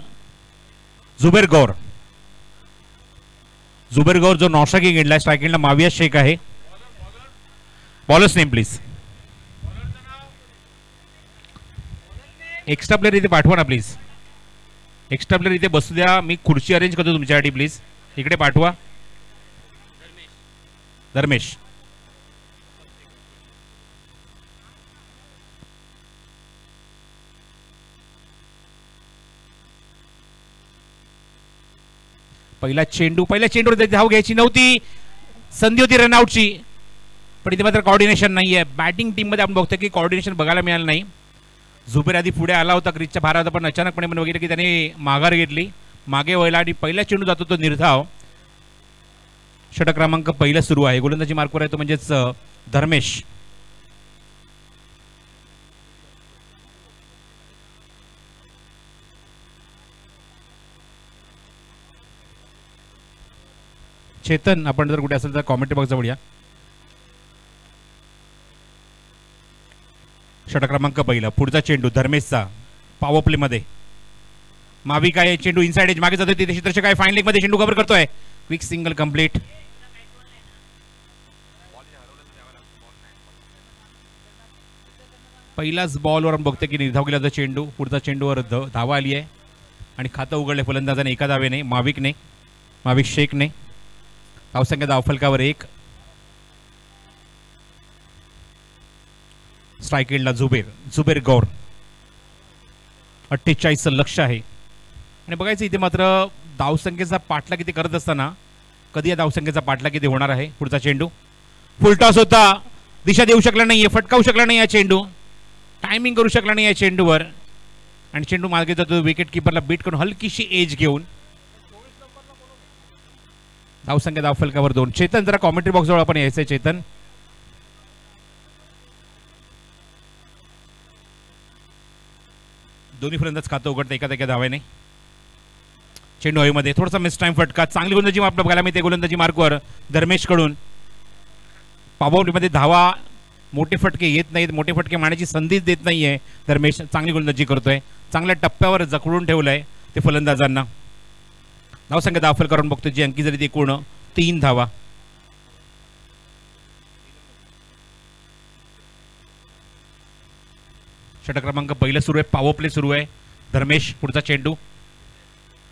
गौर जो नॉस्ट्राईक एंडला, स्ट्राईक एंडला माविया शेख आहे. Bowlers name please. Extra player इथे पाठवा ना प्लीज. एक्स्ट्रा प्लेअर इथे बसू द्या. मी खुर्ची अरेंज करतो तुमच्यासाठी. प्लीज इकडे पाठवा. धर्मेश. पहिल्या चेंडूवर धाव घ्यायची नव्हती, संधी होती रनआउटची, पण इथे मात्र कॉर्डिनेशन नाहीये. बॅटिंग टीम मध्ये आपण बघतोय की कॉर्डिनेशन बघायला मिळालं नाही. झुबेर आधी पुढे आला होता क्रिजच्या भारात, पण अचानकपणे पण वगैरे की त्याने माघार घेतली, मागे वळला आणि पहिला चेंडू जातो तो निर्धाव. षटक क्रमांक पहिला सुरू आहे. गोलंदाजी मार्कवर आहे तो म्हणजेच धर्मेश. चेतन, आपण जर कुठे असेल तर कॉमेंट बॉक्स जवळ या. षटक क्रमांक पहिला. पुढचा चेंडू धर्मेशचा पॉवर प्ले मध्ये. माविक आहे, चेंडू इनसाइड एज मागे जातोय. तिथे क्षेत्ररक्षक आहे, फाईन लेग मध्ये चेंडू कव्हर करतोय. Quick single complete. पहिलाच बॉलवर आपण बघतोय की निर्धाव केला चेंडू. पुढचा चेंडूवर धावा आली आहे आणि खातं उघडले फलंदाजाने एका धावेने, माविक शेखने. धावसंख्या धावफलकावर 1. स्ट्राईक एंडला जुबेर गौर. 48 लक्ष आहे. आणि बघायचं इथे मात्र धावसंख्येचा पाठलाग किती करत असताना कधी या धावसंख्येचा पाठलाग किती होणार आहे. पुढचा चेंडू फुलटॉस होता, दिशा देऊ शकला नाहीये, फटकावू शकला नाही या चेंडू, टायमिंग करू शकला नाही या चेंडूवर आणि चेंडू मागे जातो विकेट किपरला बीट करून हलकीशी एज घेऊन. धावसंख्या धावफलकावर 2. चेतन, जरा कॉमेंट्री बॉक्स जवळ आपण यायचंय. चेतन, दोन्ही फलंदाज खातं उघडतं एका धावेने. चेंडू हवेमध्ये, थोडासा मिस टाइम फटका. चांगली गोलंदाजी आपल्याला बघायला मिळते गोलंदाजी मार्कवर धर्मेश कडून. पावरमध्ये धावा, मोठे फटके येत नाहीत, मोठे फटके मारण्याची संधीच देत नाहीये धर्मेश. चांगली गोलंदाजी करतोय, चांगल्या टप्प्यावर जखडून ठेवलंय ते फलंदाजांना. धावसंख्या दाखल करून बघतो जी अंकी जरी एकूण 3 धावा. षटक क्रमांक पहिलं सुरू आहे, पॉवर प्ले सुरू आहे. धर्मेश, पुढचा चेंडू.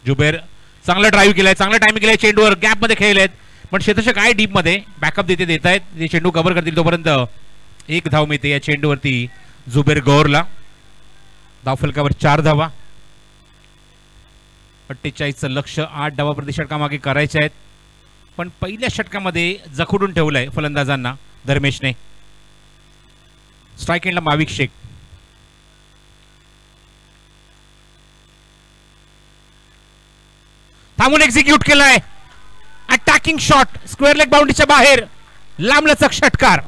जुबेर, चांगला ड्राईव्ह केलाय, चांगला टाइमिंग केलाय, चेंडूवर गॅप मध्ये खेळलेत, पण क्षेत्ररक्षक काय डीप मध्ये बॅकअप देत आहेत. ते चेंडू कव्हर करतील तोपर्यंत 1 धाव मिळते या चेंडूवरती जुबेर गौरला. धावफलकावर 4 धावा. 48 लक्ष. 8 धावा प्रति षटकामागे करायचे आहेत, पण पहिल्या षटकामध्ये जखडून ठेवलंय फलंदाजांना धर्मेशने. स्ट्राईक एंडला माविक शेख. थांबून एक्झिक्यूट केलाय अटॅकिंग शॉट, स्क्वेअर लेग बाउंड्रीच्या बाहेर, लांबलचक षटकार.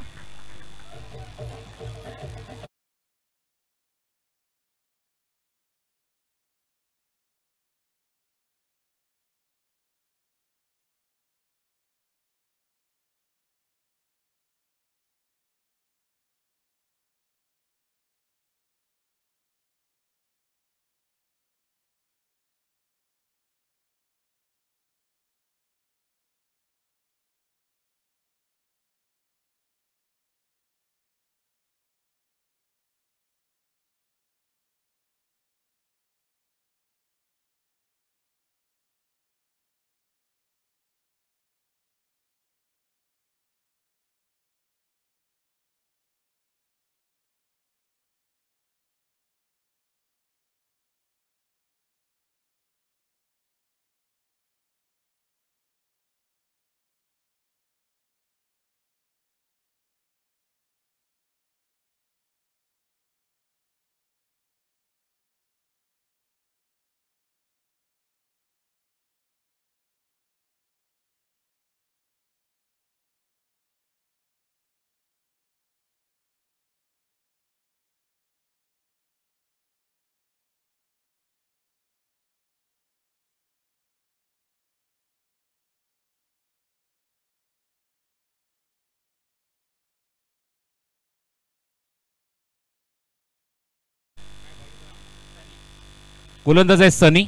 गोलंदाज आहे सनी.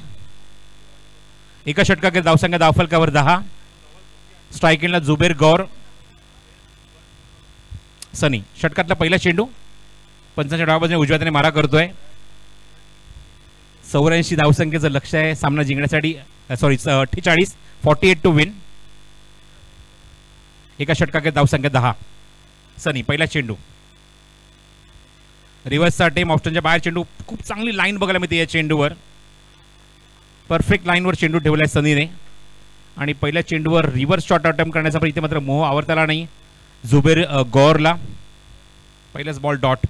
एका षटकात धावसंख्या धावफलकावर 10. स्ट्राईक एंडला जुबेर गौर. सनी षटकातला पहिला चेंडू. पंचांच्या डाव्या बाजूने उजव्या हाताने मारा करतोय. 84 धावसंख्येचं लक्ष आहे सामना जिंकण्यासाठी. 48 48 टू विन. एका षटकात धावसंख्या 10. सनी पहिला चेंडू. रिव्हर्सचा टेम ऑप्शनच्या बाहेर चेंडू. खूप चांगली लाईन बघायला मिळते या चेंडूवर. परफेक्ट लाईनवर चेंडू ठेवलाय सनीने. आणि पहिल्या चेंडूवर रिव्हर्स शॉट अटेम्प्ट करण्याचा पण इथे मात्र मोह आवरताला नाही जुबेर गौरला. पहिलाच बॉल डॉट.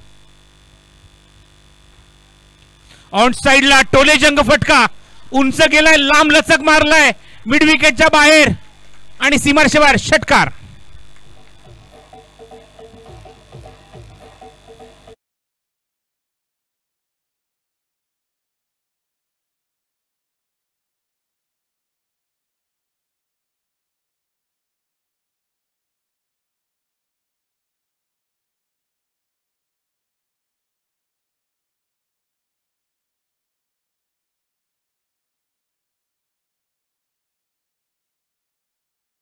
ऑन साइडला टोले जंग फटका. उंच गेलाय, लांब लचक मारलाय मिड विकेटच्या बाहेर आणि सीमारेषे बाहेर. षटकार.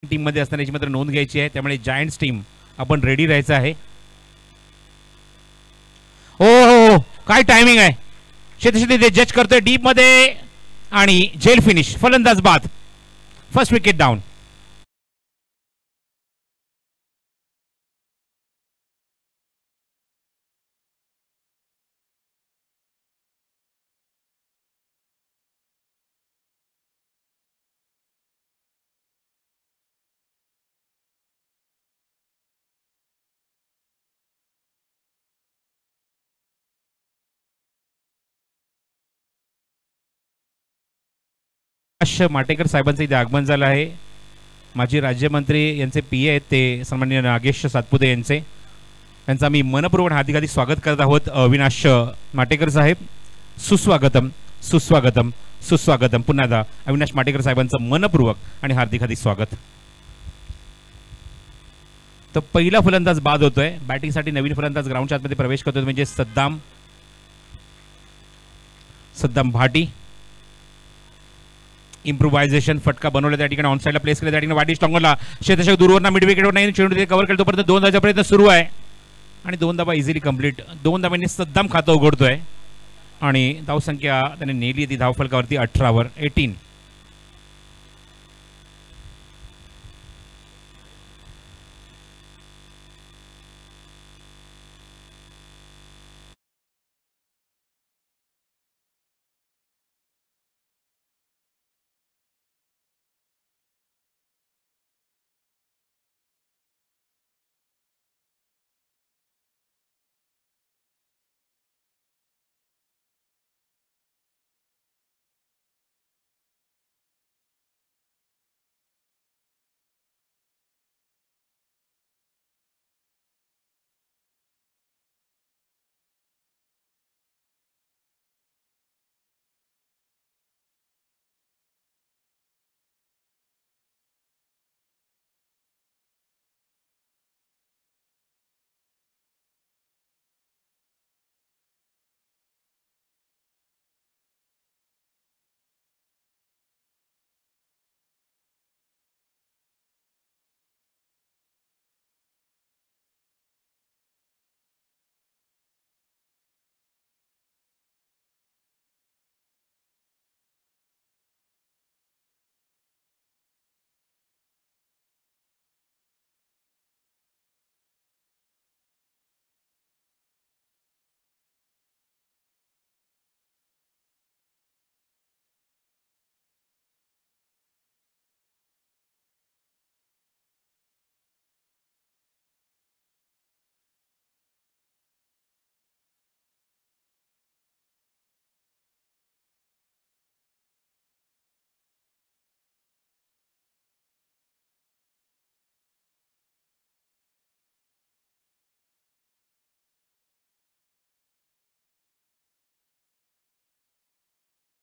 टीम मध्ये असण्याची मात्र नोंद घ्यायची आहे. त्यामुळे जायंट्स टीम आपण रेडी राहायचं आहे. हो हो, काय टायमिंग आहे. शेतशेती ते जज करतोय डीप मध्ये आणि जेल फिनिश. फलंदाज बाद. First wicket down. माटेकर साहेबांचं इथे आगमन झालं आहे. माजी राज्यमंत्री यांचे पीए आहेत ते सन्माननीय नागेश सातपुते यांचे. त्यांचं आम्ही मनपूर्वक हार्दिक स्वागत करत आहोत. अविनाश माटेकर साहेब, सुस्वागतम सुस्वागतम सुस्वागतम. पुन्हा एकदा अविनाश माटेकर साहेबांचं मनपूर्वक आणि हार्दिक स्वागत. तर पहिला फलंदाज बाद होतोय. बॅटिंगसाठी नवीन फलंदाज ग्राउंडच्या आतमध्ये प्रवेश करतोय म्हणजे सद्दाम भाटी. इम्प्रोव्हायझेशन फटका बनवला त्या ठिकाणी. ऑनसाइडला प्लेस केला त्या ठिकाणी. वाटी स्टॉंगरला क्षेत्ररक्षक दूरवर मिड विकेटवर नाही चेंडू कव्हर केला. तोपर्यंत 2 धावांचा प्रयत्न सुरू आहे आणि 2 धावा इझिली कंप्लीट. 2 धावांनी सद्दाम खातं उघडतोय आणि धावसंख्या त्याने नेली ती धावफलकावरती 18 वर 18.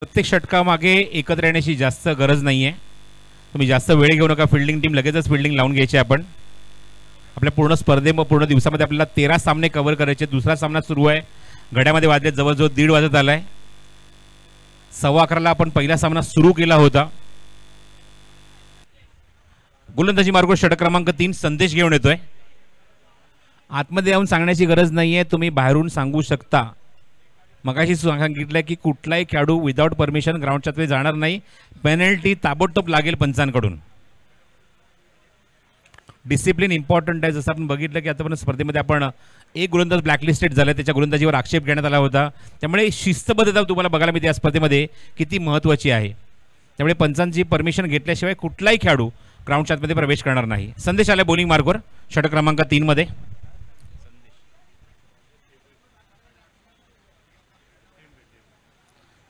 प्रत्येक षटकामागे एकत्र येण्याची जास्त गरज नाहीये. तुम्ही जास्त वेळ घेऊ नका. फिल्डिंग टीम लगेचच फिल्डिंग लावून घ्यायची. आपण आपल्या पूर्ण स्पर्धेमध्ये पूर्ण दिवसामध्ये आपल्याला 13 सामने कव्हर करायचे. दुसरा सामना सुरू आहे. घड्यामध्ये वाजले जवळजवळ 1:30 वाजत आलाय. 11:15 आपण पहिला सामना सुरू केला होता. गोलंदाजी मार्गावर षटक क्रमांक 3 संदेश घेऊन येतोय. आतमध्ये येऊन सांगण्याची गरज नाहीये, तुम्ही बाहेरून सांगू शकता. मगाशी सांगितलं की कुठलाही खेळाडू विदाउट परमिशन ग्राउंडच्या आत जाणार नाही, पेनल्टी ताबडतोब लागेल पंचांकडून. डिसिप्लिन इम्पॉर्टंट आहे. जसं आपण बघितलं की आतापर्यंत स्पर्धेमध्ये आपण एक गोलंदाज ब्लॅकलिस्टेड झाला, त्याच्या गोलंदाजीवर आक्षेप घेण्यात आला होता. त्यामुळे शिस्तबद्धता तुम्हाला बघायला मिळते या स्पर्धेमध्ये किती महत्त्वाची आहे. त्यामुळे पंचांची परमिशन घेतल्याशिवाय कुठलाही खेळाडू ग्राउंडच्या आतमध्ये प्रवेश करणार नाही. संदेश आला बॉलिंग मार्कवर षटक क्रमांक 3 मध्ये.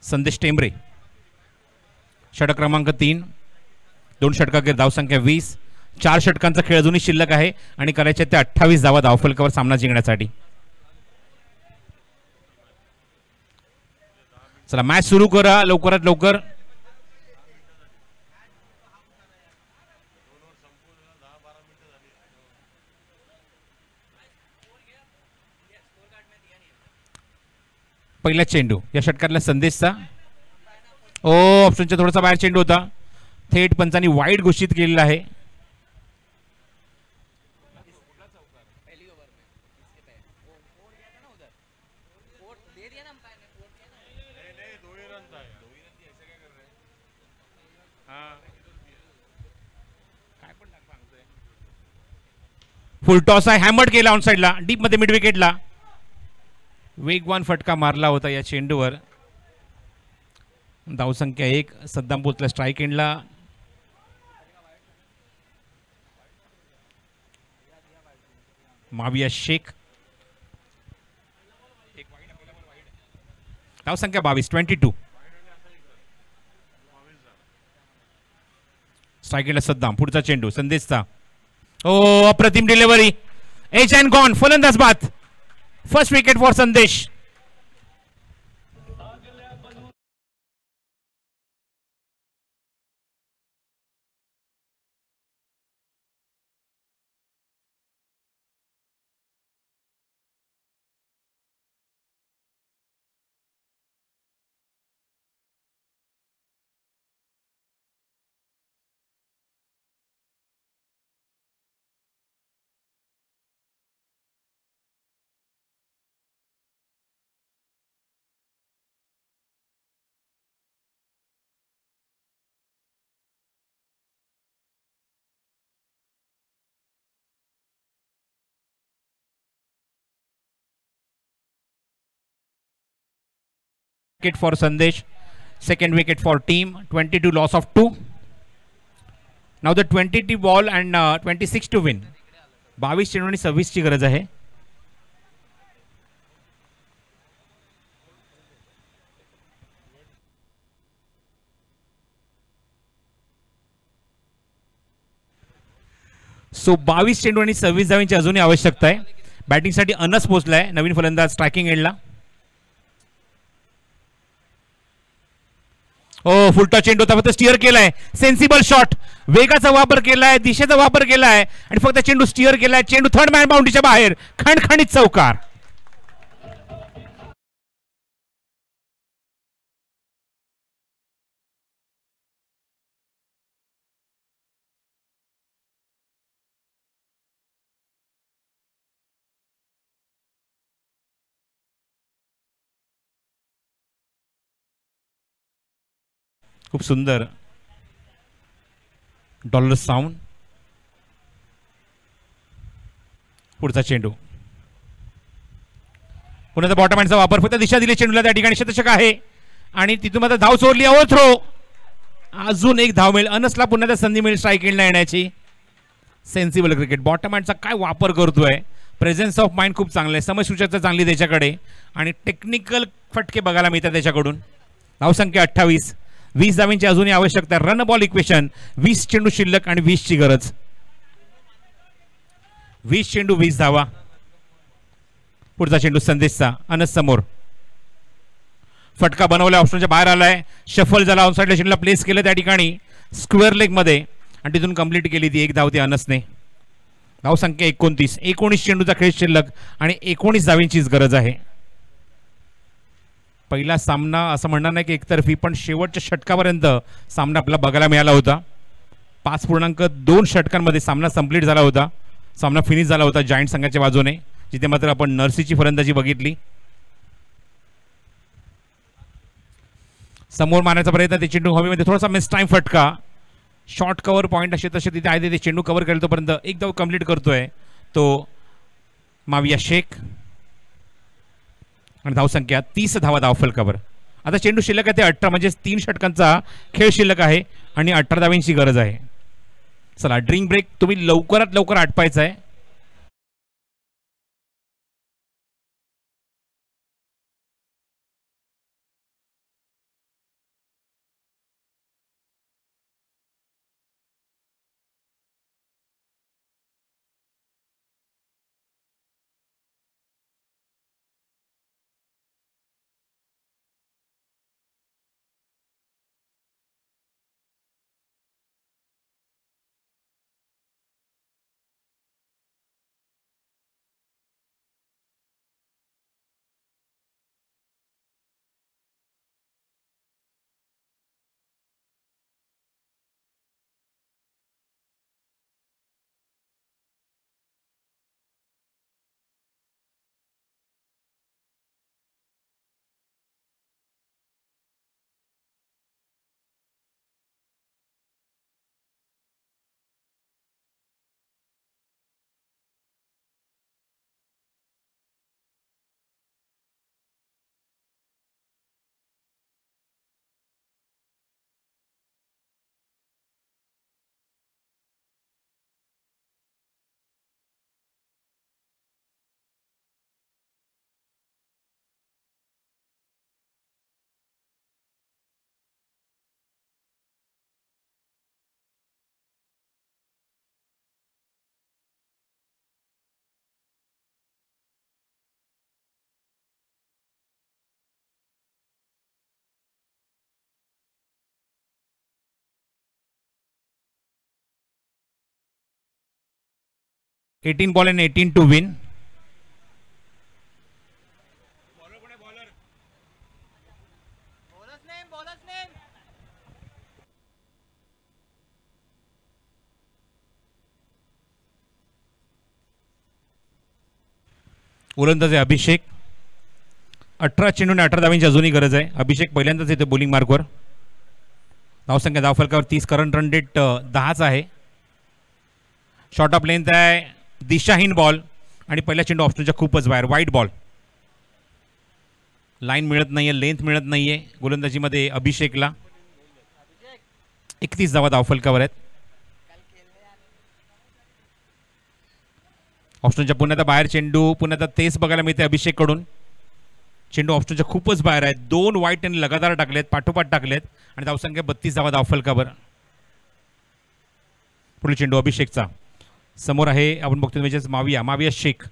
संदेश टेंबरे षटक क्रमांक 3, 2 षटकांवर धावसंख्या 20. 4 षटकांचा खेळ अजूनही शिल्लक आहे आणि करायचे ते 28 धावा धावफलकावर सामना जिंकण्यासाठी. चला मॅच सुरू करा लवकरात लवकर. पहिला चेंडू या षटकातल्या संदेशचा. ऑप्शनच्या थोडासा बाहेर चेंडू होता. थेट पंचांनी वाईड घोषित केलेला आहे. फुल टॉस आहे, हॅमर्ड केला ऑन साइडला, डीप मध्ये मिड विकेटला. वेगवान फटका मारला होता या चेंडूवर. धावसंख्या 1. सद्दाम पोचला स्ट्राईक एंडला. माविया शेख धावसंख्या 22. स्ट्राईक एंडला सद्दाम. पुढचा चेंडू संदेशचा. अप्रतिम डिलिव्हरी, एज अँड गॉन, फलंदाज बाद. फर्स्ट विकेट फॉर संदेश. Wicket for Sandesh, second wicket for team. 22 loss of 2. Now the 20 ball and 26 to win. 22 चेंडू आणि 26 ची गरज आहे. सो 22 चेंडू आणि 26 धावांची अजूनही आवश्यकता आहे. बॅटिंगसाठी अनस पोहोचलाय नवीन फलंदाज स्ट्रायकिंग एंडला. फुलटा चेंडू होता, फक्त स्टिअर केलाय. सेन्सिबल शॉट, वेगाचा वापर केलाय, दिशेचा वापर केलाय आणि फक्त चेंडू स्टिअर केलाय. चेंडू थर्ड मॅन बाउंड्रीच्या बाहेर, खणखणीत चौकार. खूप सुंदर डॉलर साऊंड. पुढचा चेंडू पुन्हा बॉटम हँडचा वापर, फक्त दिशा दिली चेंडूला. त्या ठिकाणी शतक आहे आणि तिथून आता धाव सोडली. थ्रो, अजून एक धाव मिळेल. अनसला पुन्हा त्या संधी मिळेल स्ट्राईक एंडला येण्याची. Sensible cricket. बॉटम हँडचा काय वापर करतोय. प्रेझेन्स ऑफ माइंड खूप चांगलं आहे. समजसूचकता चांगली त्याच्याकडे आणि टेक्निकल फटके बघायला मिळतात त्याच्याकडून. धावसंख्या 28. 20 धावांची अजूनही आवश्यकता. Run ball equation. 20 चेंडू शिल्लक आणि 20 ची गरज. 20 चेंडू 20 धावा. पुढचा चेंडू संदेशचा. अनस समोर फटका बनवला, ऑप्शनच्या बाहेर आलाय. शफल झाला, ऑनसाइडला चेंडूला प्लेस केलं त्या ठिकाणी स्क्वेअर लेग मध्ये आणि तिथून कंप्लीट केली ती एक धाव ती अनसने. धावसंख्या 29. 19 चेंडूचा खेळ शिल्लक आणि 19 धावांचीच गरज आहे. पहिला सामना असं म्हणणार नाही की एकतर्फी, पण शेवटच्या षटकापर्यंत सामना आपल्याला बघायला मिळाला होता. 5.2 षटकांमध्ये सामना संप्लीट झाला होता. सामना फिनिश झाला होता जायंट संघाच्या बाजूने, जिथे मात्र आपण नर्सीची फलंदाजी बघितली. समोर मारण्याचा प्रयत्न, ते चेंडू हवेमध्ये थोडासा मिस टाइम फटका. शॉर्ट कव्हर पॉईंट असे तसे तिथे आहे, ते चेंडू कव्हर करेल तोपर्यंत एक धाव कंप्लीट करतोय तो माविया शेख. आणि धावसंख्या 30 धावा धावफलकावर. आता चेंडू शिल्लक आहे ते 18, म्हणजे 3 षटकांचा खेळ शिल्लक आहे आणि 18 धावांची गरज आहे. चला, ड्रिंक ब्रेक तुम्ही लवकरात लवकर आटपायचा आहे. Eighteen ball and 18 to win. गोलंदाज आहे अभिषेक. 18 चेंडूने 18 धावांची अजूनही गरज आहे. अभिषेक पहिल्यांदाच येतो बॉलिंग मार्कवर. धावसंख्या धावफलकावर 30, करंट रन रेट 10च आहे. शॉर्ट ऑफ लेंथ आहे, दिशाहीन बॉल आणि पहिला चेंडू ऑप्शनच्या खूपच बाहेर, वाईट बॉल. लाईन मिळत नाहीये, लेंथ मिळत नाहीये गोलंदाजीमध्ये अभिषेकला. 31 धावा धावफलकावर आहेत. ऑप्शनच्या पुन्हा बाहेर चेंडू, पुन्हा तेच बघायला मिळते अभिषेक कडून. चेंडू ऑप्शनच्या खूपच बाहेर आहेत. 2 वाईट त्यांनी लगातार टाकलेत, पाठोपाठ टाकलेत आणि धावसंख्या 32 धावा धावफलकावर. पुढील चेंडू अभिषेकचा समोर आहे, आपण बघतो म्हणजे माविया शेख.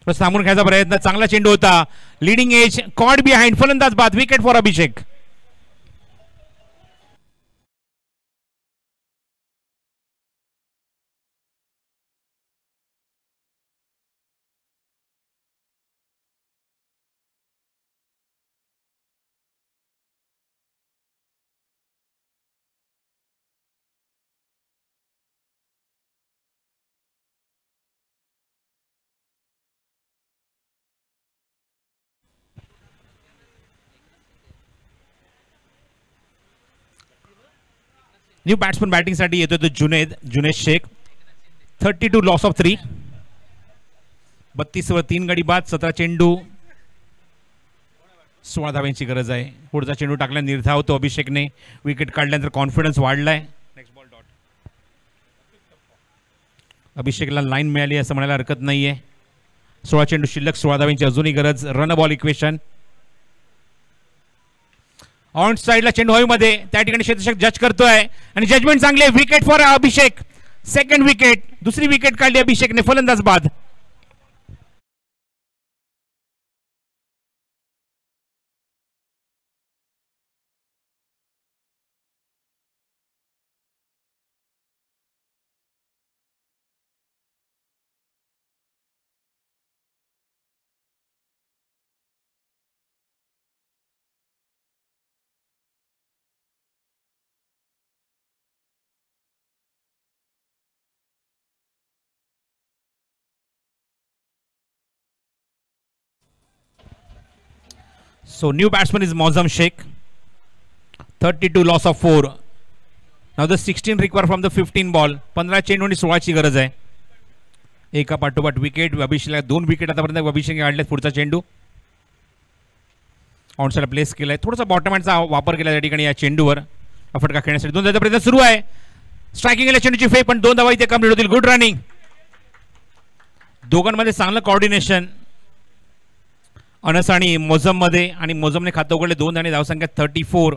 थोडं सामोर घ्यायचा प्रयत्न, चांगला चेंडू होता. लिडिंग एज, कॉट बिहाइंड, फलंदाज बाद, wicket for Abhishek. New batsman बॅटिंगसाठी येतो तो जुनेद शेख. 32 loss of 3. 32 वर 3 गडी बाद, 17 चेंडू, 16 धावांची गरज आहे. पुढचा चेंडू टाकला, निर्धावतो अभिषेकने. विकेट काढल्यानंतर कॉन्फिडन्स वाढलाय. अभिषेकला लाईन मिळाली असं म्हणायला हरकत नाहीये. 16 चेंडू शिल्लक, 16 धावांची अजूनही गरज. Run ball equation. ऑन साइडला चेंडू हवेमध्ये, त्या ठिकाणी क्षेत्ररक्षक जज करतोय आणि जजमेंट चांगले. Wicket for Abhishek. Second wicket, दुसरी विकेट काढली अभिषेकने, फलंदाज बाद. So new batsman is Mozam Sheikh. 32 loss of 4. Now the 16 required from the 15 ball. 15 चेंडू आणि 16 ची गरज आहे. एका पाठोपाठ विकेट. अभिषेकला 2 विकेट आतापर्यंत अभिषेक काढले. पुढचा चेंडू ऑनसाइड प्लेस केलाय. थोडासा बॉटम हँडचा वापर केला त्या ठिकाणी या चेंडूवर. फटका खेळण्यासाठी 2 धावांचा प्रयत्न सुरू आहे. स्ट्रायकिंग केल्या चेंडूची फेक पण 2 धावा इथे कंप्लीट होतील. Good running. दोघांमध्ये चांगलं कॉर्डिनेशन अनस आणि मोझम मध्ये. आणि मोझमने खातं उघडले. 2 धावांनी धावसंख्या 34.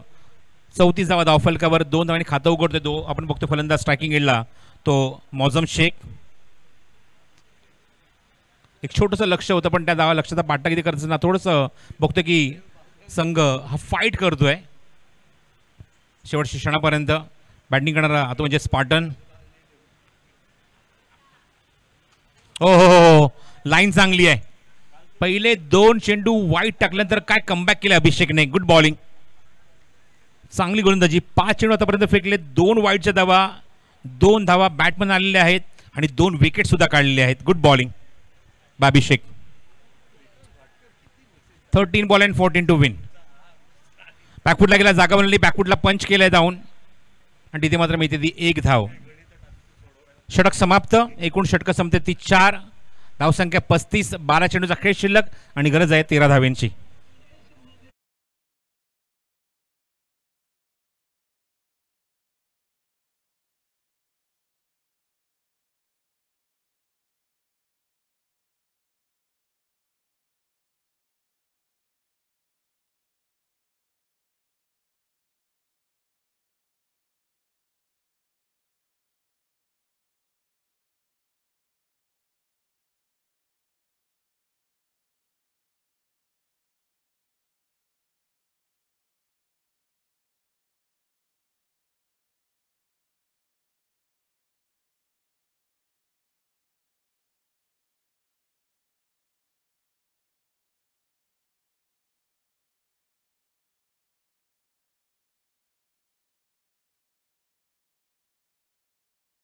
34 धावा धावफलकावर 2 धावांनी खातं उघडते. आपण बघतो फलंदाज स्ट्रायकिंग एंडला तो मौजम शेख. एक छोटंसं लक्ष होतं पण त्या धावा लक्षाचा पाठा किती करताना थोडंसं बघतो की संघ हा फाईट करतोय शेवटच्या क्षणापर्यंत. बॅटिंग करणारा आता म्हणजे स्पार्टन. हो लाईन चांगली आहे. पहिले 2 चेंडू वाईट टाकल्यानंतर काय कमबॅक केले अभिषेकने. Good bowling. चांगली गोलंदाजी. 5 चेंडू आतापर्यंत फेकले. 2 वाईटच्या धावा. 2 धावा बॅटमन आलेले आहेत आणि 2 विकेट सुद्धा काढलेले आहेत. Good bowling Abhishek. 13 ball and 14 to win. बॅकफुटला गेला. जागा बनवली. बॅकफुटला पंच केलाय जाऊन आणि तिथे मात्र मिळते ती 1 धाव. षटक समाप्त. एकूण षटक संपते ती 4. धावसंख्या 35. 12 चेंडूचा खेळ शिल्लक आणि गरज आहे 13 धाव्यांची.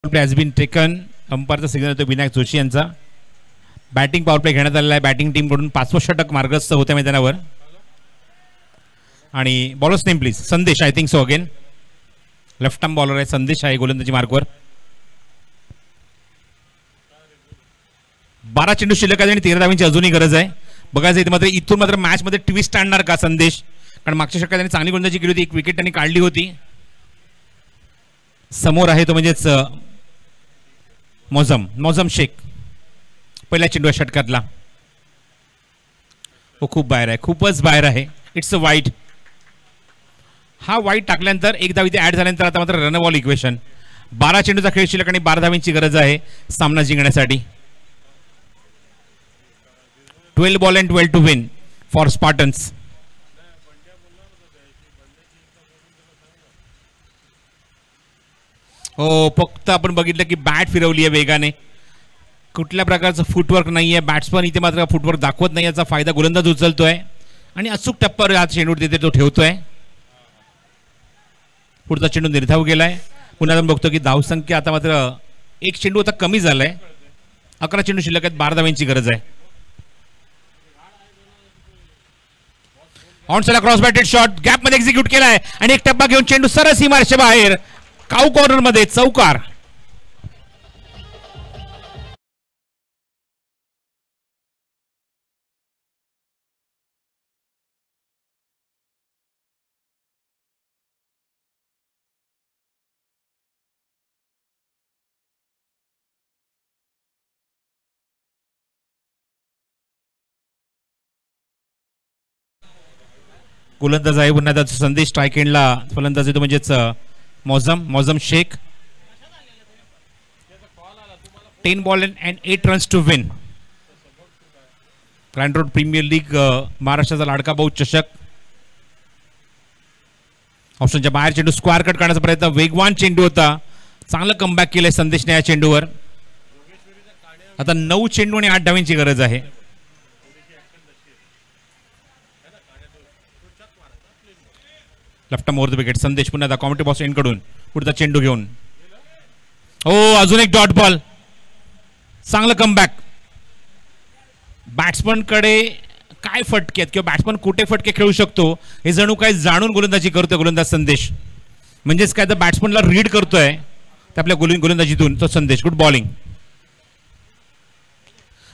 Play has been taken. अंपायरचा सिग्नल होतो विनायक जोशी यांचा. बॅटिंग पॉवर प्ले घेण्यात आलेला आहे. बॅटिंग टीम कडून 5वं षटक मार्गस्थ होत्या मैदानावर. आणि बॉलर्स नेम प्लीज. संदेश I think so again. Left arm bowler आहे संदेश आहे गोलंदाजी मार्कवर. 12 चेंडू शिल्लक आहे आणि 13 धावांची अजूनही गरज आहे. बघायचं इथे मात्र इथून मात्र मॅच मध्ये ट्विस्ट आणणार का संदेश. कारण मागच्या षटकात त्यांनी चांगली गोलंदाजी केली होती. 1 विकेट त्यांनी काढली होती. समोर आहे तो म्हणजेच मौजम शेख. पहिल्या चेंडू षटकातला. खूप बाहेर आहे. खूपच बाहेर आहे. इट्स अ वाईट. हा वाईट टाकल्यानंतर 1 धाव इथे ऍड झाल्यानंतर आता मात्र रन बॉल इक्वेशन. 12 चेंडूचा खेळ शिल्लक आणि 12 धावांची गरज आहे सामना जिंकण्यासाठी. 12 ball and 12 to win for Spartans. हो फक्त आपण बघितलं की बॅट फिरवली आहे वेगाने. कुठल्या प्रकारचं फुटवर्क नाही आहे. बॅट्समन इथे मात्र फुटवर्क दाखवत नाही. याचा फायदा गोलंदाज उचलतोय आणि अचूक टप्प्यावर हा चेंडू तिथे तो ठेवतोय. पुढचा चेंडू निर्धाव गेलाय. पुन्हा आपण बघतो की धावसंख्या आता मात्र 1 चेंडू आता कमी झालाय. 11 चेंडू शिल्लक आहेत. 12 धावांची गरज आहे. Onside cross batted shot gap मध्ये एक्झिक्यूट केलाय आणि एक टप्पा घेऊन चेंडू सरळ सीमारेषे बाहेर. काऊ कॉर्नर मध्ये चौकार. गोलंदाज आहे पुन्हा त्याचा संदेश. स्ट्राईक एंडला फलंदाज येतो म्हणजेच Mauzam Shaikh. 10 ball and 8 runs to win. Grant Road Premier League महाराष्ट्राचा लाडका भाऊ चषक. ऑप्शनच्या बाहेर चेंडू स्क्वेअर कट करण्याचा प्रयत्न. वेगवान चेंडू होता. चांगलं कमबॅक केलंय संदेशने या चेंडूवर. आता 9 चेंडू आणि 8 धावांची गरज आहे. Left more the wicket. संदेश पुन्हा कॉमेंट्री बॉक्स एंड कडून पुढचा चेंडू घेऊन. अजून एक डॉट बॉल. चांगलं कमबॅक. बॅट्समन कडे काय फटके आहेत किंवा बॅट्समन कुठे फटके खेळू शकतो हे जणू काय जाणून गोलंदाजी करतोय गोलंदाज संदेश. म्हणजेच काय तर बॅट्समनला रीड करतोय तर आपल्या गोलंदाजीतून तो संदेश. Good bowling.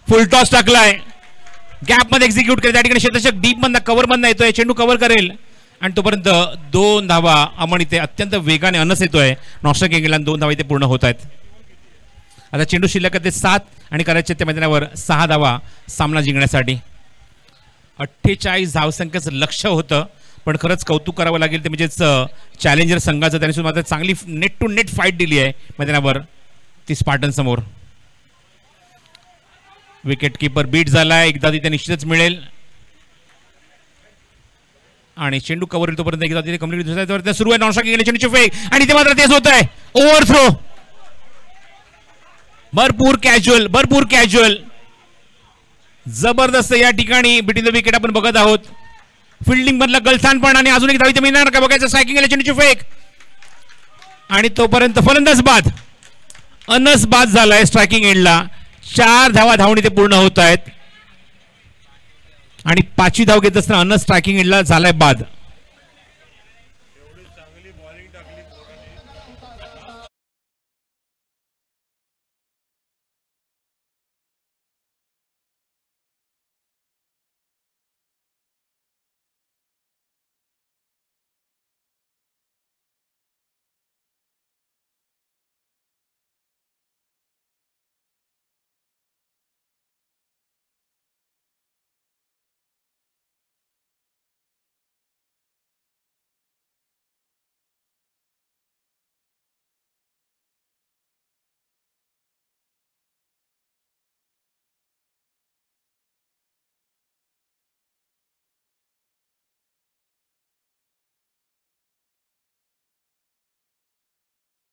फुल टॉस टाकलाय, गॅप मध्ये एक्झिक्यूट केलं. त्या ठिकाणी क्षेत्ररक्षक डीप मधनं कव्हर मधनं येतोय, चेंडू कव्हर करेल आणि तोपर्यंत 2 धावा अमन इथे अत्यंत वेगाने अनस येतोय. नॉस्ट्रक गेला, 2 धावा इथे पूर्ण होत आहेत. आता चेंडू शिल्लक ते 7 आणि करायचे त्या मैदानावर 6 धावा सामना जिंकण्यासाठी. 48 धावसंख्येचं लक्ष होतं, पण खरंच कौतुक करावं लागेल ते म्हणजेच चॅलेंजर संघाचं. त्यांनी सुद्धा मात्र चांगली नेट टू नेट फाईट दिली आहे मैदानावर ती स्पार्टन समोर. विकेट किपर बीट झालाय, एकदा तिथे निश्चितच मिळेल आणि चेंडू कव्हर होईल तोपर्यंत एकदा तिथे कंप्लीट सुरू आहे. नॉनस्टॉप गेले चेंडूची फेक आणि ते मात्र तेच होत आहे. ओव्हर थ्रो, भरपूर कॅज्युअल जबरदस्त या ठिकाणी बिटवीन द विकेट आपण बघत आहोत. फिल्डिंग मधला गलथानपण आणि अजून एक धाव इथे मिळणार का बघायचं. स्ट्रायकिंग गेले चेंडूची फेक आणि तोपर्यंत फलंदाज बाद, अनस बाद झालाय स्ट्रायकिंग एंडला. 4 धावा धावणी ते पूर्ण होत आहेत आणि 5वी धाव घेत असताना अनस स्ट्रायकिंग एंडला झालाय बाद.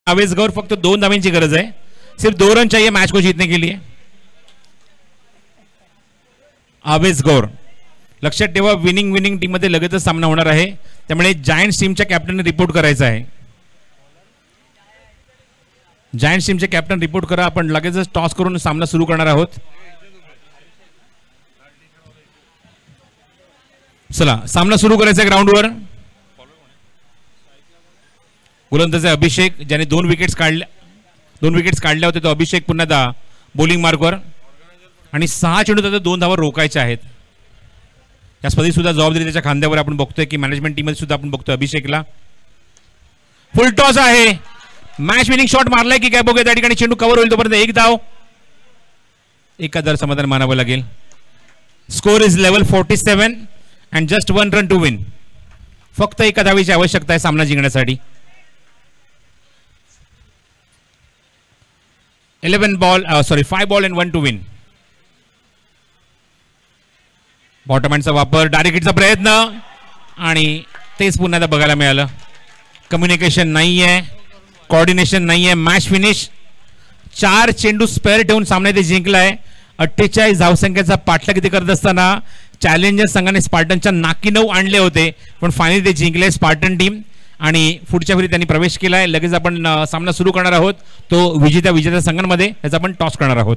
आवेश गौर फक्त 2 धावांची गरज आहे. सिर्फ 2 रन चाहिए मैच को जीतने के लिए. आवेश गौर लक्षात ठेवा, विनिंग टीम मध्ये लगेचच सामना होणार आहे, त्यामुळे जायंट्स टीमच्या कॅप्टनने रिपोर्ट करायचा आहे. जायंट्स टीमचे कॅप्टन रिपोर्ट करा. आपण लगेचच टॉस करून सामना सुरू करणार आहोत. चला सामना सुरू करायचा ग्राउंडवर. गोलंदाज अभिषेक ज्याने 2 विकेट्स काढल्या होते, तो अभिषेक पुन्हा बॉलिंग मार्कवर आणि 6 चेंडू त्याचा 2 धावा रोखायच्या आहेत. या स्पर्धेत सुद्धा जबाबदारी त्याच्या खांद्यावर आपण बघतोय की मॅनेजमेंट टीममध्ये सुद्धा आपण बघतोय अभिषेकला. फुल टॉस आहे, मॅच विनिंग शॉट मारलाय की काय बघूया. त्या ठिकाणी चेंडू कव्हर होईल तोपर्यंत 1 धाव, एकादर समाधान मानावं लागेल. Score is level 47 and just 1 run to win. फक्त एका धावेची आवश्यकता आहे सामना जिंकण्यासाठी. 5 ball and 1 to win. Bottom हँडचा वापर, डायरेक्ट हिटचा प्रयत्न आणि तेच पुन्हा बघायला मिळालं. कम्युनिकेशन नाहीये, कोऑर्डिनेशन नाहीये. Match finish. 4 चेंडू स्पेअर ठेवून सामना ते जिंकलाय. 48 धावसंख्येचा पाठलाग इथे करत असताना चॅलेंजर संघाने स्पार्टनच्या नाकी 9 आणले होते, पण फायनली ते जिंकले स्पार्टन टीम आणि पुढच्या फेरीत त्यांनी प्रवेश केलाय. लगेच आपण सामना सुरू करणार आहोत, तो विजेत्या संघांमध्ये त्याचा आपण टॉस करणार आहोत.